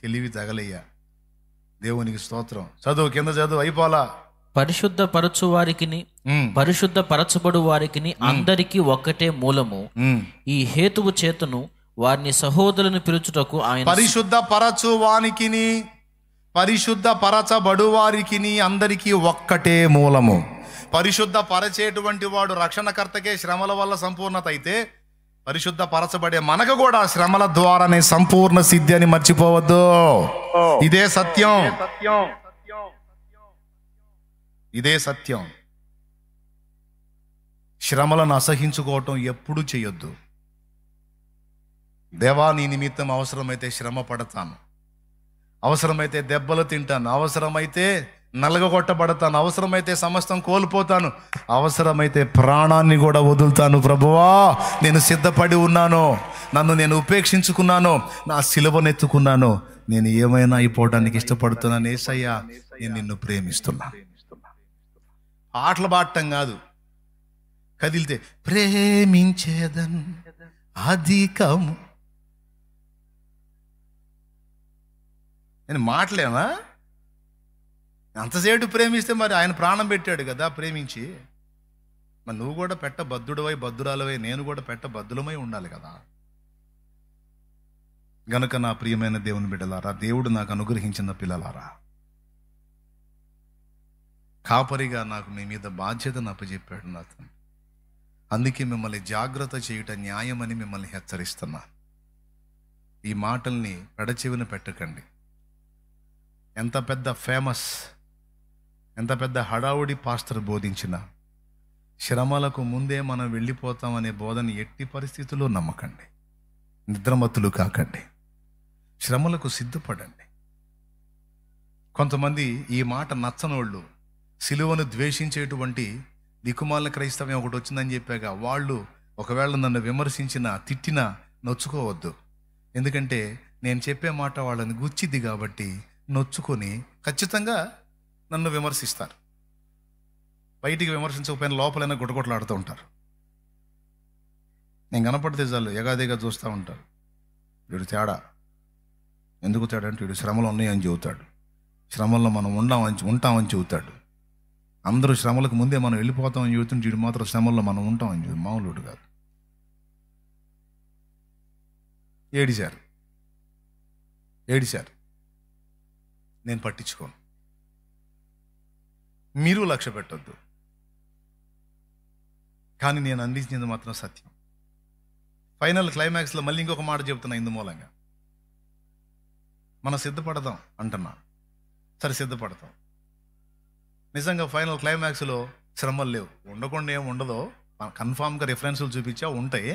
తెలివి తగలయ్యా. దేవునికి స్తోత్రం. చదువు, కింద చదువు, అయిపోలా. పరిశుద్ధ పరచు వారికిని పరిశుద్ధ పరచబడు వారికిని అందరికీ ఒక్కటే మూలము. ఈ హేతువు చేతను వారిని సహోదరులను పిలుచుటకు ఆయన పరిశుద్ధ పరచు వానికిని పరిశుద్ధ పరచబడు వారికిని అందరికీ ఒక్కటే మూలము. పరిశుద్ధ పరచేటువంటి వాడు రక్షణకర్తకే శ్రమల వల్ల సంపూర్ణత అయితే, పరిశుద్ధ పరచబడే మనకు కూడా శ్రమల ద్వారానే సంపూర్ణ సిద్ధి అని మర్చిపోవద్దు. ఇదే సత్యం, ఇదే సత్యం. శ్రమలను అసహించుకోవటం ఎప్పుడూ చేయొద్దు. దేవా, నీ నిమిత్తం అవసరమైతే శ్రమ పడతాను, అవసరమైతే దెబ్బలు తింటాను, అవసరమైతే నలగొట్టబడతాను, అవసరమైతే సమస్తం కోల్పోతాను, అవసరమైతే ప్రాణాన్ని కూడా వదులుతాను. ప్రభువా, నేను సిద్ధపడి ఉన్నాను, నన్ను నేను ఉపేక్షించుకున్నాను, నా సిలువనెత్తుకున్నాను, నేను ఏమైనా అయిపోవడానికి ఇష్టపడుతున్నాను. యేసయ్యా, నేను నిన్ను ప్రేమిస్తున్నా. ఆటలు పాడటం కాదు, కదిలితే ప్రేమించేదన్ అధికము. నేను మాటలేనా? అంతసేపు ప్రేమిస్తే మరి ఆయన ప్రాణం పెట్టాడు కదా ప్రేమించి. మరి నువ్వు కూడా పెట్టబద్ధుడవై బద్ధురాలవై, నేను కూడా పెట్టబద్ధులమై ఉండాలి కదా. గనుక నా ప్రియమైన దేవుని బిడ్డలారా, దేవుడు నాకు అనుగ్రహించిన పిల్లలారా, కాపరిగా నాకు మీ మీద బాధ్యతను అప్పచెప్పాడు నా తండ్రి. అందుకే మిమ్మల్ని జాగ్రత్త చేయుట న్యాయమని మిమ్మల్ని హెచ్చరిస్తున్నా. ఈ మాటల్ని పెడచెవిన పెట్టకండి. ఎంత పెద్ద ఫేమస్, ఎంత పెద్ద హడావుడి పాస్టర్ బోధించిన శ్రమలకు ముందే మనం వెళ్ళిపోతామనే బోధన ఎట్టి పరిస్థితుల్లో నమ్మకండి. నిద్రమత్తులు కాకండి. శ్రమలకు సిద్ధపడండి. కొంతమంది ఈ మాట నచ్చనోళ్ళు, సిలువను ద్వేషించేటువంటి దిక్కుమాలిన క్రైస్తవ్యం ఒకటి వచ్చిందని చెప్పాక వాళ్ళు ఒకవేళ నన్ను విమర్శించినా తిట్టినా నొచ్చుకోవద్దు. ఎందుకంటే నేను చెప్పే మాట వాళ్ళని గుచ్చిద్ది కాబట్టి నొచ్చుకొని ఖచ్చితంగా నన్ను విమర్శిస్తారు. బయటికి విమర్శించకపోయినా లోపలైనా గుటగుటలాడుతూ ఉంటారు. నేను కనపడితే చాలు ఎగాదిగా చూస్తూ ఉంటారు. వీడు తేడా, ఎందుకు తేడా అంటే వీడు శ్రమలు ఉన్నాయని చెబుతాడు, శ్రమల్లో మనం ఉంటామని చెబుతాడు. అందరూ శ్రమలకు ముందే మనం వెళ్ళిపోతామని చెబుతుంటే వీడు మాత్రం శ్రమల్లో మనం ఉంటామని చెబుతాడు. మామూలుడు కాదు. ఏడిశారు. నేను పట్టించుకోను. మీరు లక్ష్య పెట్టద్దు. కానీ నేను అందించింది మాత్రం సత్యం. ఫైనల్ క్లైమాక్స్లో మళ్ళీ ఇంకొక మాట చెప్తున్నా. ఇందు మూలంగా మనం సిద్ధపడదాం అంటున్నా. సరే సిద్ధపడతాం. నిజంగా ఫైనల్ క్లైమాక్స్లో శ్రమలు లేవు, ఉండకుండా ఏమి ఉండదో కన్ఫామ్గా రిఫరెన్సులు చూపించా ఉంటాయి.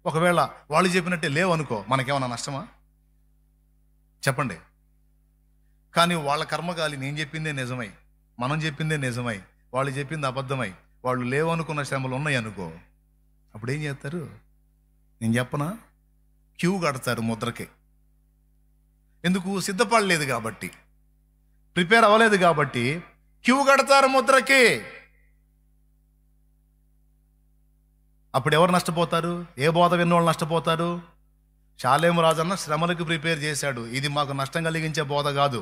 ఒకవేళ వాళ్ళు చెప్పినట్టే లేవు అనుకో, మనకేమన్నా నష్టమా చెప్పండి? కానీ వాళ్ళ కర్మగాలి నేను చెప్పిందే నిజమై, మనం చెప్పిందే నిజమై, వాళ్ళు చెప్పింది అబద్ధమై, వాళ్ళు లేవు అనుకున్న శ్రమలు ఉన్నాయి అనుకో, అప్పుడు ఏం చేస్తారు? నేను చెప్పనా? క్యూ కడతారు ముద్రకి. ఎందుకు? సిద్ధపడలేదు కాబట్టి, ప్రిపేర్ అవ్వలేదు కాబట్టి క్యూ కడతారు ముద్రకి. అప్పుడు ఎవరు నష్టపోతారు? ఏ బోధ విన్నోళ్ళు నష్టపోతారు? షాలేము రాజన్న శ్రమలకు ప్రిపేర్ చేశాడు. ఇది మాకు నష్టం కలిగించే బోధ కాదు,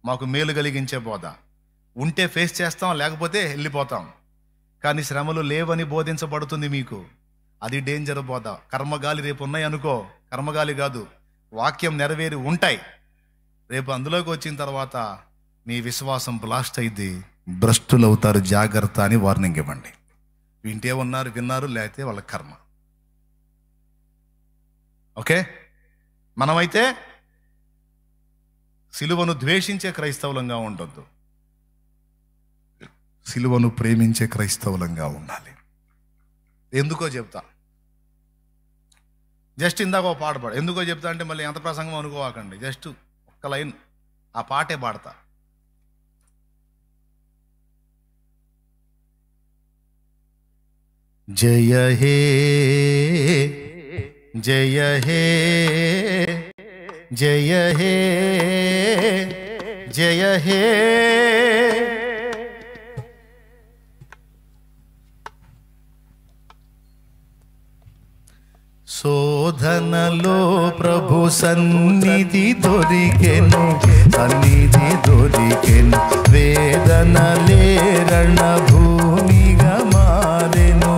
మాకు మేలు కలిగించే బోధ. ఉంటే ఫేస్ చేస్తాం, లేకపోతే వెళ్ళిపోతాం. కానీ శ్రమలు లేవని బోధించబడుతుంది మీకు. అది డేంజర్ బోధ. కర్మగాలి రేపు ఉన్నాయి అనుకో, కర్మగాలి కాదు, వాక్యం నెరవేరి ఉంటాయి. రేపు అందులోకి వచ్చిన తర్వాత మీ విశ్వాసం బ్లాస్ట్ అయింది, భ్రష్టులు అవుతారు, జాగ్రత్త అని వార్నింగ్ ఇవ్వండి. వింటే విన్నారు, లేకపోతే వాళ్ళ కర్మ. ఓకే? మనమైతే సిలువను ద్వేషించే క్రైస్తవులంగా ఉండొద్దు, సిలువను ప్రేమించే క్రైస్తవులంగా ఉండాలి. ఎందుకో చెప్తా. జస్ట్ ఇందాక ఒక పాట పాడు. ఎందుకో చెప్తా అంటే మళ్ళీ ఎంత ప్రసంగం అనుకోవాకండి. జస్ట్ ఒక్క లైన్ ఆ పాటే పాడతా. జయ హే జయ హే జయ హే జయ హే శోధనలో ప్రభు సన్నిధి దొరికెను, సన్నిధి దొరికెను. వేదనలే రణ భూమిగా మారెను,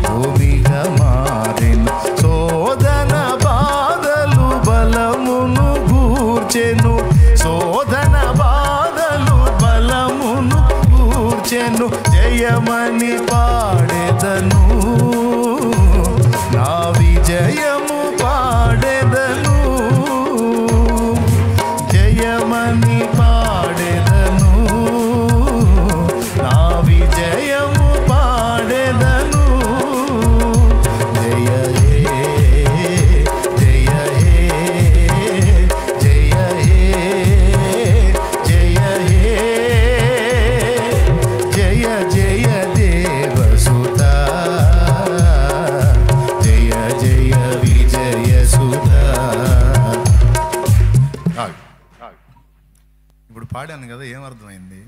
భూమిగా మారెను. శోధన బాధలు బలమును గూర్చెను, శోధన బాధలు బలమును గూర్చెను. జయమని పాడెదను, నా విజయము పాడెదను. జయమని పాడెదను, నా విజయము పాడెదను. జయ హే జయ హే జయ హే జయ హే జయ జయ దేవసుత, జయ జయ విజయ సుధ. ఇప్పుడు పాడాను కదా, ఏమర్థమైంది?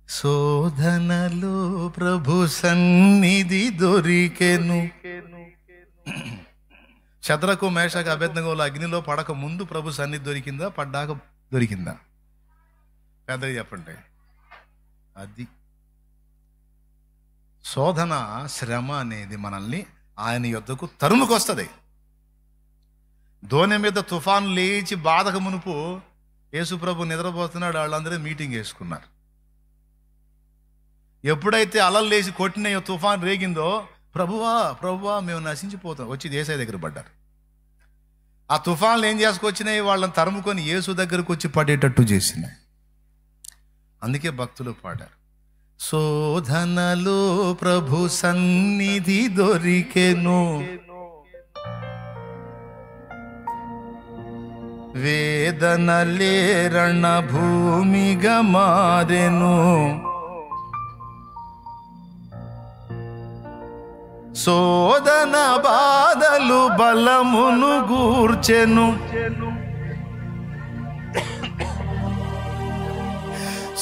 శోధనలో ప్రభు సన్నిధి దొరికెను. శద్రకు మేషకు అబేద్నెగోలు అగ్నిలో పడక ముందు ప్రభు సన్నిధి దొరికిందా, పడ్డాక దొరికిందా? పెద్దగా చెప్పండి. అది శోధన, శ్రమ అనేది మనల్ని ఆయన యొద్దకు తరుముకొస్తుంది. దోణి మీద తుఫాను లేచి బాధకు మునుపు యేసుప్రభు నిద్రపోతున్నాడు, వాళ్ళందరూ మీటింగ్ వేసుకున్నారు. ఎప్పుడైతే అలలు లేచి కొట్టినాయో, తుఫాన్ రేగిందో, ప్రభువా ప్రభువా మేము నశించిపోతాం వచ్చి యేసయ్య దగ్గర పడ్డారు. ఆ తుఫాన్లు ఏం చేసుకొచ్చినాయి? వాళ్ళని తరుముకొని యేసు దగ్గరకు వచ్చి పడేటట్టు చేసినాయి. అందుకే భక్తులు పాడారు, శోధనలో ప్రభు సన్నిధి దొరికెను, వేదనలే రణభూమిగా మారెను, శోధన బాధలు బలమును గూర్చెను,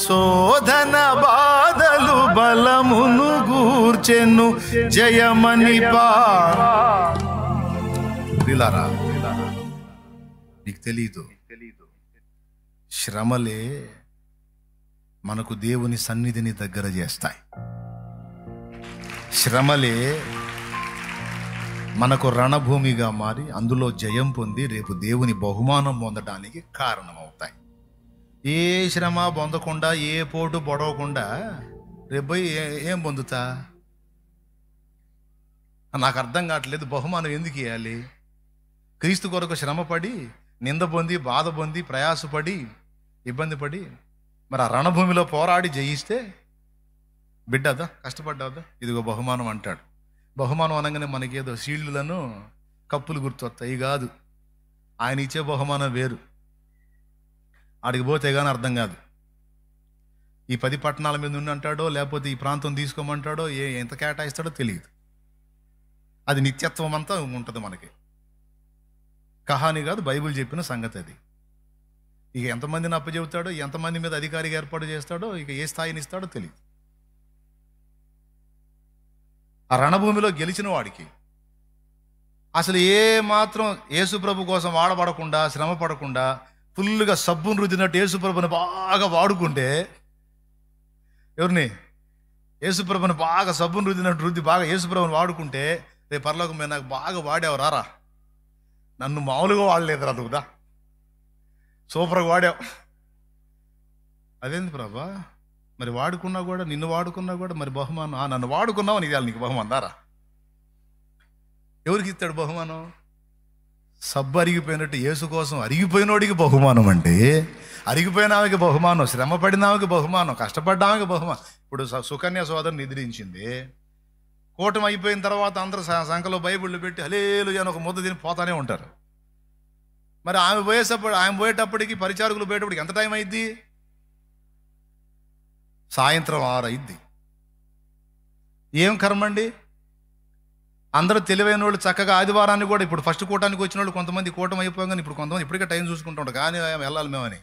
శోధన బాధలు బలమును గూర్చెను, జయమని ప్రియులారా, నీకు తెలీదు, శ్రమలే మనకు దేవుని సన్నిధిని దగ్గర చేస్తాయి. శ్రమలే మనకు రణభూమిగా మారి అందులో జయం పొంది రేపు దేవుని బహుమానం పొందడానికి కారణమవుతాయి. ఏ శ్రమ పొందకుండా, ఏ పోటు పొడవకుండా రేపు పోయి ఏం పొందుతా? నాకు అర్థం కావట్లేదు. బహుమానం ఎందుకు ఇవ్వాలి? క్రీస్తు కొరకు శ్రమపడి, నింద పొంది, బాధ పొంది, ప్రయాసపడి, ఇబ్బంది పడి, మరి ఆ రణభూమిలో పోరాడి జయిస్తే బిడ్డదా, కష్టపడ్డాదా, ఇదిగో బహుమానం అంటాడు. బహుమానం అనగానే మనకేదో షీల్డ్లను, కప్పులు గుర్తొస్తాయి. కాదు, ఆయన ఇచ్చే బహుమానం వేరు. ఆడికి పోతే కానీ అర్థం కాదు. ఈ 10 పట్టణాల మీద ఉండి అంటాడో, లేకపోతే ఈ ప్రాంతం తీసుకోమంటాడో, ఎంత కేటాయిస్తాడో తెలియదు. అది నిత్యత్వం అంతా ఉంటుంది మనకి. కహాని కాదు, బైబిల్ చెప్పిన సంగతి అది. ఇక ఎంతమందిని అప్పచెబుతాడో, ఎంతమంది మీద అధికారిగా ఏర్పాటు చేస్తాడో, ఇక ఏ స్థాయిని ఇస్తాడో తెలియదు. ఆ రణభూమిలో గెలిచిన వాడికి అసలు ఏ మాత్రం యేసుప్రభు కోసం వాడబడకుండా, శ్రమ పడకుండా, ఫుల్గా సబ్బును రుద్దినట్టు యేసుప్రభుని బాగా వాడుకుంటే, ఎవరిని? యేసుప్రభుని బాగా సబ్బును రుద్దినట్టు రుద్ది బాగా యేసుప్రభుని వాడుకుంటే, రేపు పరలోకం మీద నాకు బాగా వాడావు రారా, నన్ను మామూలుగా వాడలేదు రా, నువ్వుదా సూపర్గా వాడావు. అదేంది ప్రభా, మరి వాడుకున్నా కూడా, నిన్ను వాడుకున్నా కూడా మరి బహుమానం, నన్ను వాడుకున్నావు, నీకు నీకు బహుమానం దారా. ఎవరికి ఇస్తాడు బహుమానం? సబ్బు అరిగిపోయినట్టు యేసు కోసం అరిగిపోయినోడికి బహుమానం అంటే, అరిగిపోయినామెకి బహుమానం, శ్రమ పడినామెకి బహుమానం, కష్టపడ్డామెకి బహుమానం. ఇప్పుడు సుకన్య సోదరుని నిద్రించింది, కూటమి అయిపోయిన తర్వాత అందరూ సంఖలో బైబిళ్ళు పెట్టి హల్లెలూయా అని ఒక ముద్ద తిని పోతానే ఉంటారు. మరి ఆమె పోయేటప్పటికి, పరిచారకులు పోయేటప్పటికి ఎంత టైం అయింది? సాయంత్రం 6 అయింది. ఏం కర్మండి? అందరూ తెలివైన వాళ్ళు చక్కగా ఆదివారాన్ని కూడా, ఇప్పుడు ఫస్ట్ కూటానికి వచ్చిన వాళ్ళు కొంతమంది కూటమి అయిపోగానే ఇప్పుడు కొంతమంది ఇప్పటికే టైం చూసుకుంటూ ఉంటారు, కానీ వెళ్ళాలి మేమని.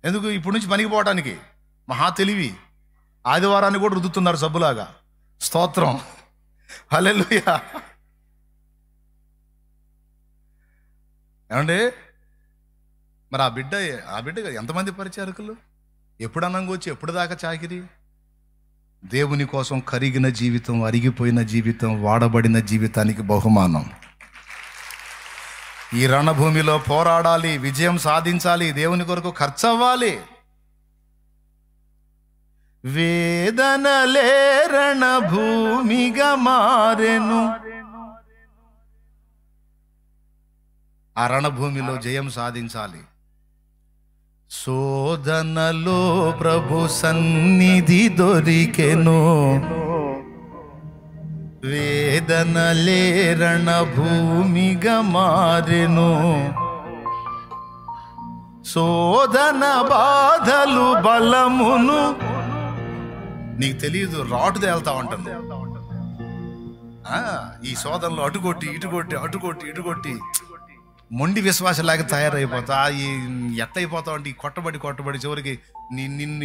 ఎందుకు? ఇప్పుడు నుంచి పనికి పోవటానికి. మహా తెలివి. ఆదివారాన్ని కూడా రుద్దుతున్నారు సబ్బులాగా. స్తోత్రం, హల్లెలూయా. ఏమండి, మరి ఆ బిడ్డ ఎంతమంది పరిచారకులు? ఎప్పుడు అన్నంగా వచ్చి ఎప్పుడు దాకా చాకిరి? దేవుని కోసం కరిగిన జీవితం, అరిగిపోయిన జీవితం, వాడబడిన జీవితానికి బహుమానం. ఈ రణభూమిలో పోరాడాలి, విజయం సాధించాలి, దేవుని కొరకు ఖర్చు అవ్వాలి. వేదనలే రణభూమిగా మారెను, ఆ రణభూమిలో జయం సాధించాలి. శోధనలో ప్రభు సన్నిధి దొరికెను, వేదనలే రణభూమిగా మారెను, శోధన బాధలు బలమును. నీకు తెలియదు, రాటు తేల్తా ఉంటాను. ఈ శోధనలో అటుకొట్టి ఇటుకొట్టి, అటుకొట్టి ఇటుకొట్టి మొండి విశ్వాసలాగా తయారైపోతా. ఈ ఎట్టయిపోతావు అంటే, ఈ కొట్టబడి చివరికి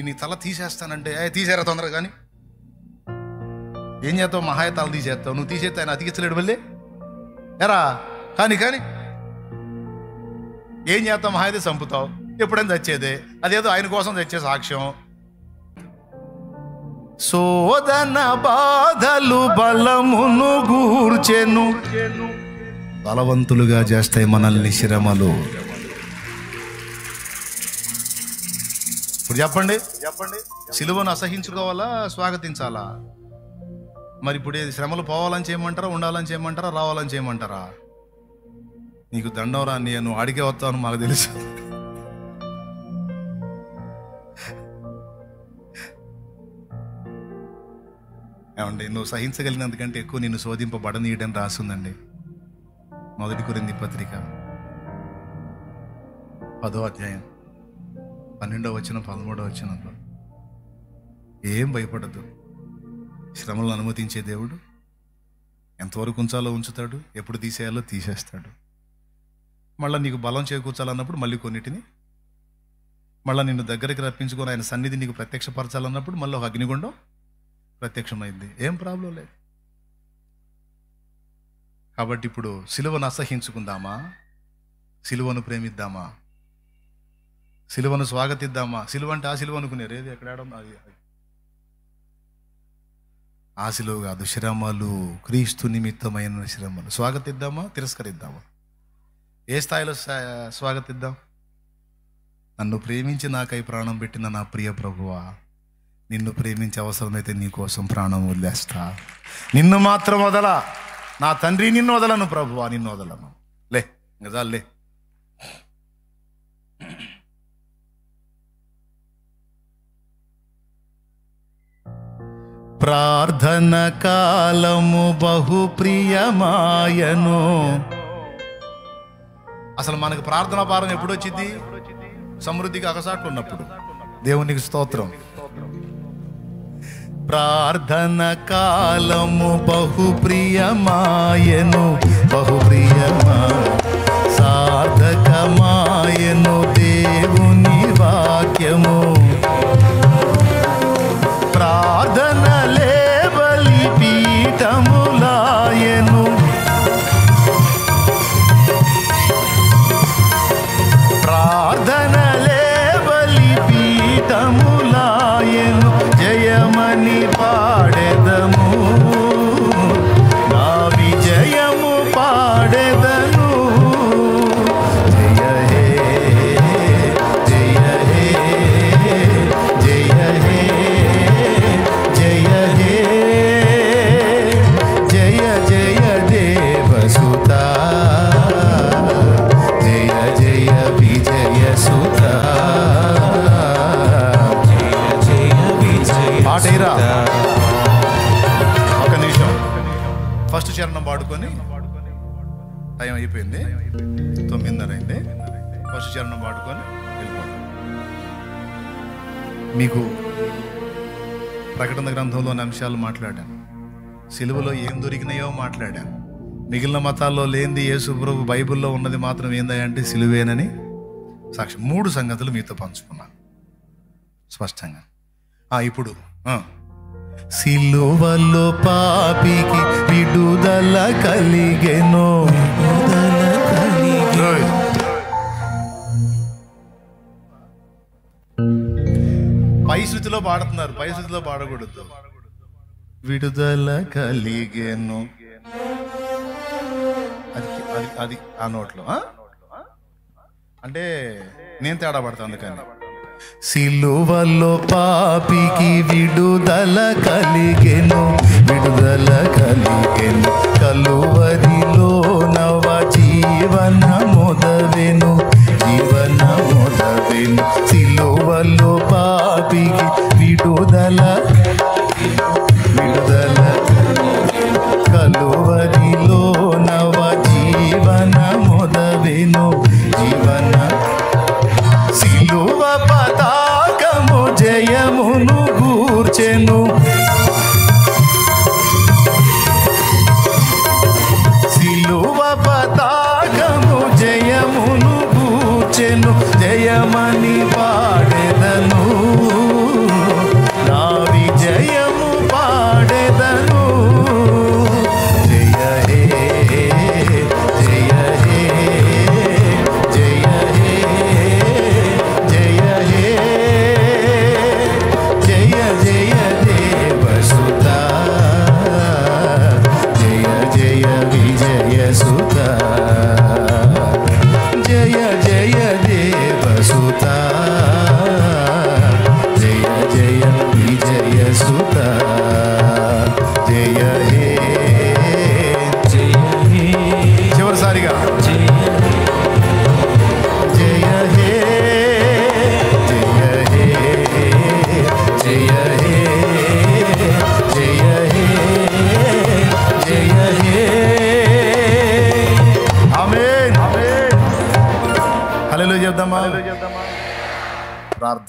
నీ తల తీసేస్తానంటే, తీసేరా తొందరగా. కానీ ఏం చేస్తావు? మహాయ తల తీసేస్తావు. నువ్వు తీసేస్తే ఆయన అతికించలేడు వెళ్ళి ఎరా. కానీ ఏం చేస్తావు? మహాయితే చంపుతావు. ఎప్పుడైనా చచ్చేదే, అదేదో ఆయన కోసం చచ్చే సాక్ష్యం. శోధన బాధలు బలమును గూర్చెను, బలవంతులుగా చేస్తాయి మనల్ని శ్రమలు. ఇప్పుడు చెప్పండి, సిలువను అసహించుకోవాలా, స్వాగతించాలా? మరి ఇప్పుడు శ్రమలు పోవాలని చేయమంటారా, ఉండాలని చేయమంటారా, రావాలని చేయమంటారా? నీకు దండం రా, నేను అడిగే వస్తాను, మాకు తెలుసు. ఏమండి, నువ్వు సహించగలిగినందుకంటే ఎక్కువ నిన్ను శోధింపబడనీయడం రాస్తుందండి. మొదటి కొరింథీ పత్రిక 10వ అధ్యాయం 12వ వచనం 13వ వచనంలో, ఏం భయపడద్దు, శ్రమలను అనుమతించే దేవుడు ఎంతవరకు ఉంచాలో ఉంచుతాడు, ఎప్పుడు తీసేయాలో తీసేస్తాడు. మళ్ళీ నీకు బలం చేకూర్చాలన్నప్పుడు మళ్ళీ కొన్నిటిని, మళ్ళీ నిన్ను దగ్గరికి రప్పించుకొని ఆయన సన్నిధి నీకు ప్రత్యక్షపరచాలన్నప్పుడు మళ్ళీ ఒక అగ్నిగుండం ప్రత్యక్షమైంది. ఏం ప్రాబ్లం లేదు. కాబట్టి ఇప్పుడు సిలువను అసహించుకుందామా, సిలువను ప్రేమిద్దామా, సిలువను స్వాగతిద్దామా? సిలువ అంటే ఆ సిలువ అనుకునేరు, ఏది ఎక్కడ ఆ సిలువ కాదు, శ్రమలు, క్రీస్తు నిమిత్తమైన శ్రమలు. స్వాగతిద్దామా, తిరస్కరిద్దామా? ఏ స్థాయిలో స్వాగతిద్దాం? నన్ను ప్రేమించి నాకై ప్రాణం పెట్టిన నా ప్రియ ప్రభువా, నిన్ను ప్రేమించే అవసరమైతే నీ కోసం ప్రాణం వదిలేస్తా, నిన్ను మాత్రం వదలా. నా తండ్రి, నిన్ను వదలను ప్రభువా, నిన్ను వదలను. లే గజాలే. ప్రార్థన కాలము బహు ప్రియమాయను. అసలు మనకు ప్రార్థన భారం ఎప్పుడు వచ్చింది? సమృద్ధిగా అగసాట్లు ఉన్నప్పుడు. దేవునికి స్తోత్రం. ప్రార్థన కాలము బహు ప్రియమాయను, బహు ప్రియమా సార్థకమాయను దేవుని వాక్యము. ప్రార్థనలే బలిపీఠములాయను, ప్రార్థనలే బలిపీఠములాయను. జయమని పాడెదము, నా విజయము పాడెదను. జయ హే జయ హే జయ హే జయ హే జయ జయ దేవసుత, జయ జయ విజయ సుత. పాటేరా ఒక నిమిషం. ఫస్ట్ చరణం పాడుకొని, టైం అయిపోయింది, 9:30 అయింది. ఫస్ట్ చరణం పాడుకొని వెళ్ళిపోతాం. మీకు ప్రకటన గ్రంథంలోని అంశాలు మాట్లాడాను, సిలువలో ఏం దొరికినాయో మాట్లాడాను. మిగిలిన మతాల్లో లేనిది యేసు ప్రభు బైబిల్లో ఉన్నది మాత్రం ఏందంటే సిలువేనని సాక్షి. 3 సంగతులు మీతో పంచుకున్నాను స్పష్టంగా. ఇప్పుడు సిలువలో పాపికి విడుదల కలిగెను. పై శృతిలో పాడుతున్నారు, పై శృతిలో పాడకూడదు. విడుదల కలిగెను, అది అది అది ఆ నోట్లో అంటే నేను తేడా పడతాను. అందుకని సిలువలో పాపికి విడుదల కలిగెను, విడుదల కలిగెను. కలువరిలో నవ జీవన మొదవెను, జీవన మొదవెను. సిలువలో పాపికి విడుదల, విడుదల. కలువరిలో నవ జీవన మొదవెను, జీవన. సిలువ పతాకము జయమును గూర్చెను, సిలువ పతాకము జయమును గూర్చెను. జయమని పాడెదను,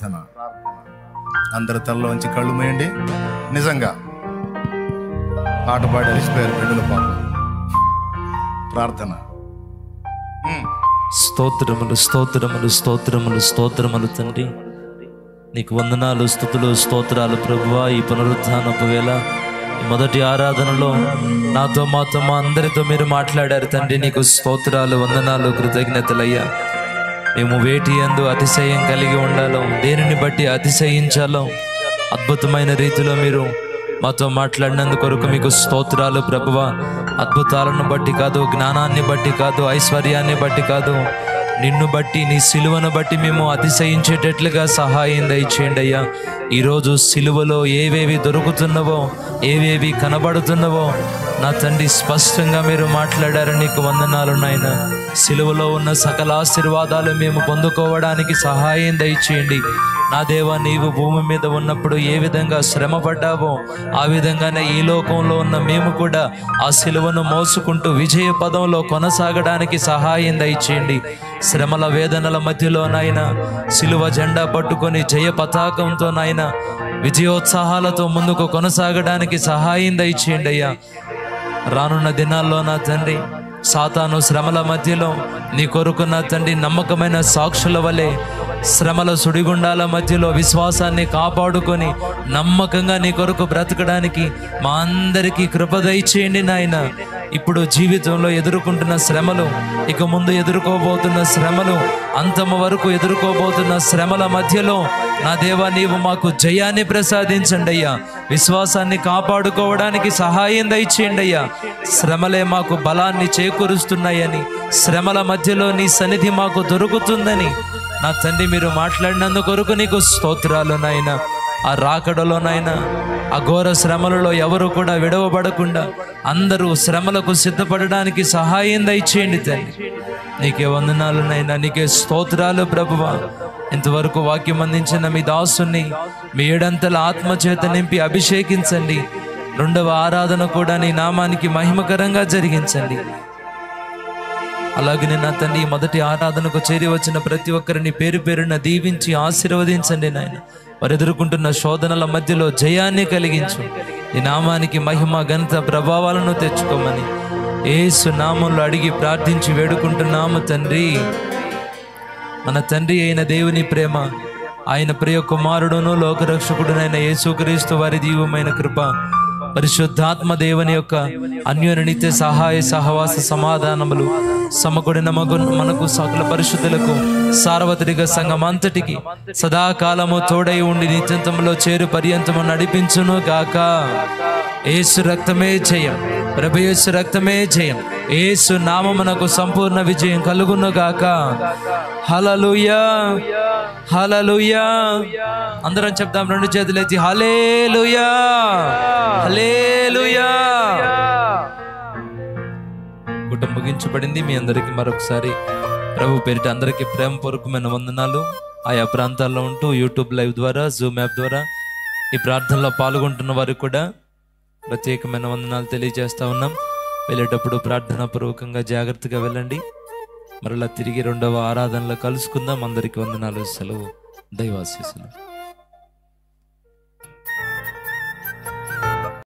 ప్రార్థన. అందరి తలలోంచి కళ్ళు మూయండి. నిజంగా పాట పాడి అలిసిపోయారు బిడ్డల పాపం. ప్రార్థన. స్తోత్రములు స్తోత్రములు స్తోత్రములు స్తోత్రములు తండ్రి, నీకు వందనాలు, స్తుతులు, స్తోత్రాలు ప్రభువా. ఈ పునరుత్థానపు వేళ ఈ మొదటి ఆరాధనలో నాతో మాతో మా అందరితో మీరు మాట్లాడారు తండ్రి. నీకు స్తోత్రాలు, వందనాలు, కృతజ్ఞతలయ్యా. మేము వేటి యందు అతిశయం కలిగి ఉండాలో, దేనిని బట్టి అతిశయించాలో అద్భుతమైన రీతిలో మీరు మాతో మాట్లాడినందుకు కొరకు మీకు స్తోత్రాలు ప్రభువా. అద్భుతాలను బట్టి కాదు, జ్ఞానాన్ని బట్టి కాదు, ఐశ్వర్యాన్ని బట్టి కాదు, నిన్ను బట్టి, నీ సిలువను బట్టి మేము అతిశయించేటట్లుగా సహాయం దయచేయండి అయ్యా. ఈరోజు సిలువలో ఏవేవి దొరుకుతున్నవో, ఏవేవి కనబడుతున్నవో నా తండ్రి స్పష్టంగా మీరు మాట్లాడారు. నీకు వందనాలు నాయన. సిలువలో ఉన్న సకల ఆశీర్వాదాలు మేము పొందుకోవడానికి సహాయం దయచేయండి నా దేవా. నీవు భూమి మీద ఉన్నప్పుడు ఏ విధంగా శ్రమ పడ్డావో ఆ విధంగానే ఈ లోకంలో ఉన్న మేము కూడా ఆ సిలువను మోసుకుంటూ విజయ పదంలో కొనసాగడానికి సహాయం దయచేయండి. శ్రమల వేదనల మధ్యలోనైనా సిలువ జెండా పట్టుకొని జయ పతాకంతో నాయన విజయోత్సాహాలతో ముందుకు కొనసాగడానికి సహాయం దయచేయండి అయ్యా. రానున్న దినాల్లో నా తండ్రి సాతాను శ్రమల మధ్యలో నీ కొరకు నా తండ్రి నమ్మకమైన సాక్షుల వలె శ్రమల సుడిగుండాల మధ్యలో విశ్వాసాన్ని కాపాడుకొని నమ్మకంగా నీ కొరకు బ్రతకడానికి మా అందరికీ కృప దయచేయండి నాయన. ఇప్పుడు జీవితంలో ఎదుర్కొంటున్న శ్రమలు, ఇక ముందు ఎదుర్కోబోతున్న శ్రమలు, అంతము వరకు ఎదుర్కోబోతున్న శ్రమల మధ్యలో నా దేవా నీవు మాకు జయాన్ని ప్రసాదించండి అయ్యా. విశ్వాసాన్ని కాపాడుకోవడానికి సహాయం దయచేయండి అయ్యా. శ్రమలే మాకు బలాన్ని చేకూరుస్తున్నాయని, శ్రమల మధ్యలో నీ సన్నిధి మాకు దొరుకుతుందని నా తండ్రి మీరు మాట్లాడినందుకు కొరకు నీకు స్తోత్రాలు నాయన. ఆ రాకడలోనైనా ఆ ఘోర శ్రమలలో ఎవరు కూడా విడవబడకుండా అందరూ శ్రమలకు సిద్ధపడడానికి సహాయం దయచేయండి తండ్రి. నీకే వందనాలు నైనా, నీకే స్తోత్రాలు ప్రభువా. ఇంతవరకు వాక్యం అందించిన మీ దాసుని మీ ఏడంతల ఆత్మచేత నింపి అభిషేకించండి. రెండవ ఆరాధన కూడా నీ నామానికి మహిమకరంగా జరిగించండి. అలాగే నా తండ్రి మొదటి ఆరాధనకు చేరి వచ్చిన ప్రతి ఒక్కరిని పేరు పేరున దీవించి ఆశీర్వదించండి నాయన. వారు ఎదుర్కొంటున్న శోధనల మధ్యలో జయాన్ని కలిగించు. ఈ నామానికి మహిమ, ఘనత, ప్రభావాలను తెచ్చుకోమని యేసు నామంలో అడిగి ప్రార్థించి వేడుకుంటున్నాము తండ్రి. మన తండ్రి అయిన దేవుని ప్రేమ, ఆయన ప్రియ కుమారుడును లోకరక్షకుడునైన యేసుక్రీస్తు వారి దీవమైన కృప, పరిశుద్ధాత్మ దేవుని యొక్క అన్యోన్య నిత్య సహాయ సహవాస సమాధానములు సమకూడిన మనకు సకల పరిశుద్ధులకు సార్వత్రిక సంఘం అంతటికి సదాకాలము తోడై ఉండి నిత్యంతంలో చేరు పర్యంతము నడిపించును గాక. యేసు రక్తమే జయం, ప్రభు యేసు రక్తమే జయం. యేసు నామమునకు సంపూర్ణ విజయం కలుగును గాక. హల్లెలూయా, హల్లెలూయా. అందరం చెప్దాం రెండు చేతులు ఎత్తి, హల్లెలూయా, హల్లెలూయా. గుట్ట ముగించబడింది. మీ అందరికీ మరొకసారి ప్రభు పేరిట అందరికీ ప్రేమపూర్వకమైన వందనాలు. ఆయా ప్రాంతాల్లో ఉంటూ యూట్యూబ్ లైవ్ ద్వారా, జూమ్ యాప్ ద్వారా ఈ ప్రార్థనలో పాల్గొంటున్న వారికి కూడా ప్రత్యేకమైన వందనాలు తెలియజేస్తా ఉన్నాం. వెళ్ళేటప్పుడు ప్రార్థనా పూర్వకంగా జాగ్రత్తగా వెళ్ళండి. మరలా తిరిగి రెండవ ఆరాధనలో కలుసుకుందాం. అందరికీ వందనాలు, సెలవు, దైవాశీస్సులు.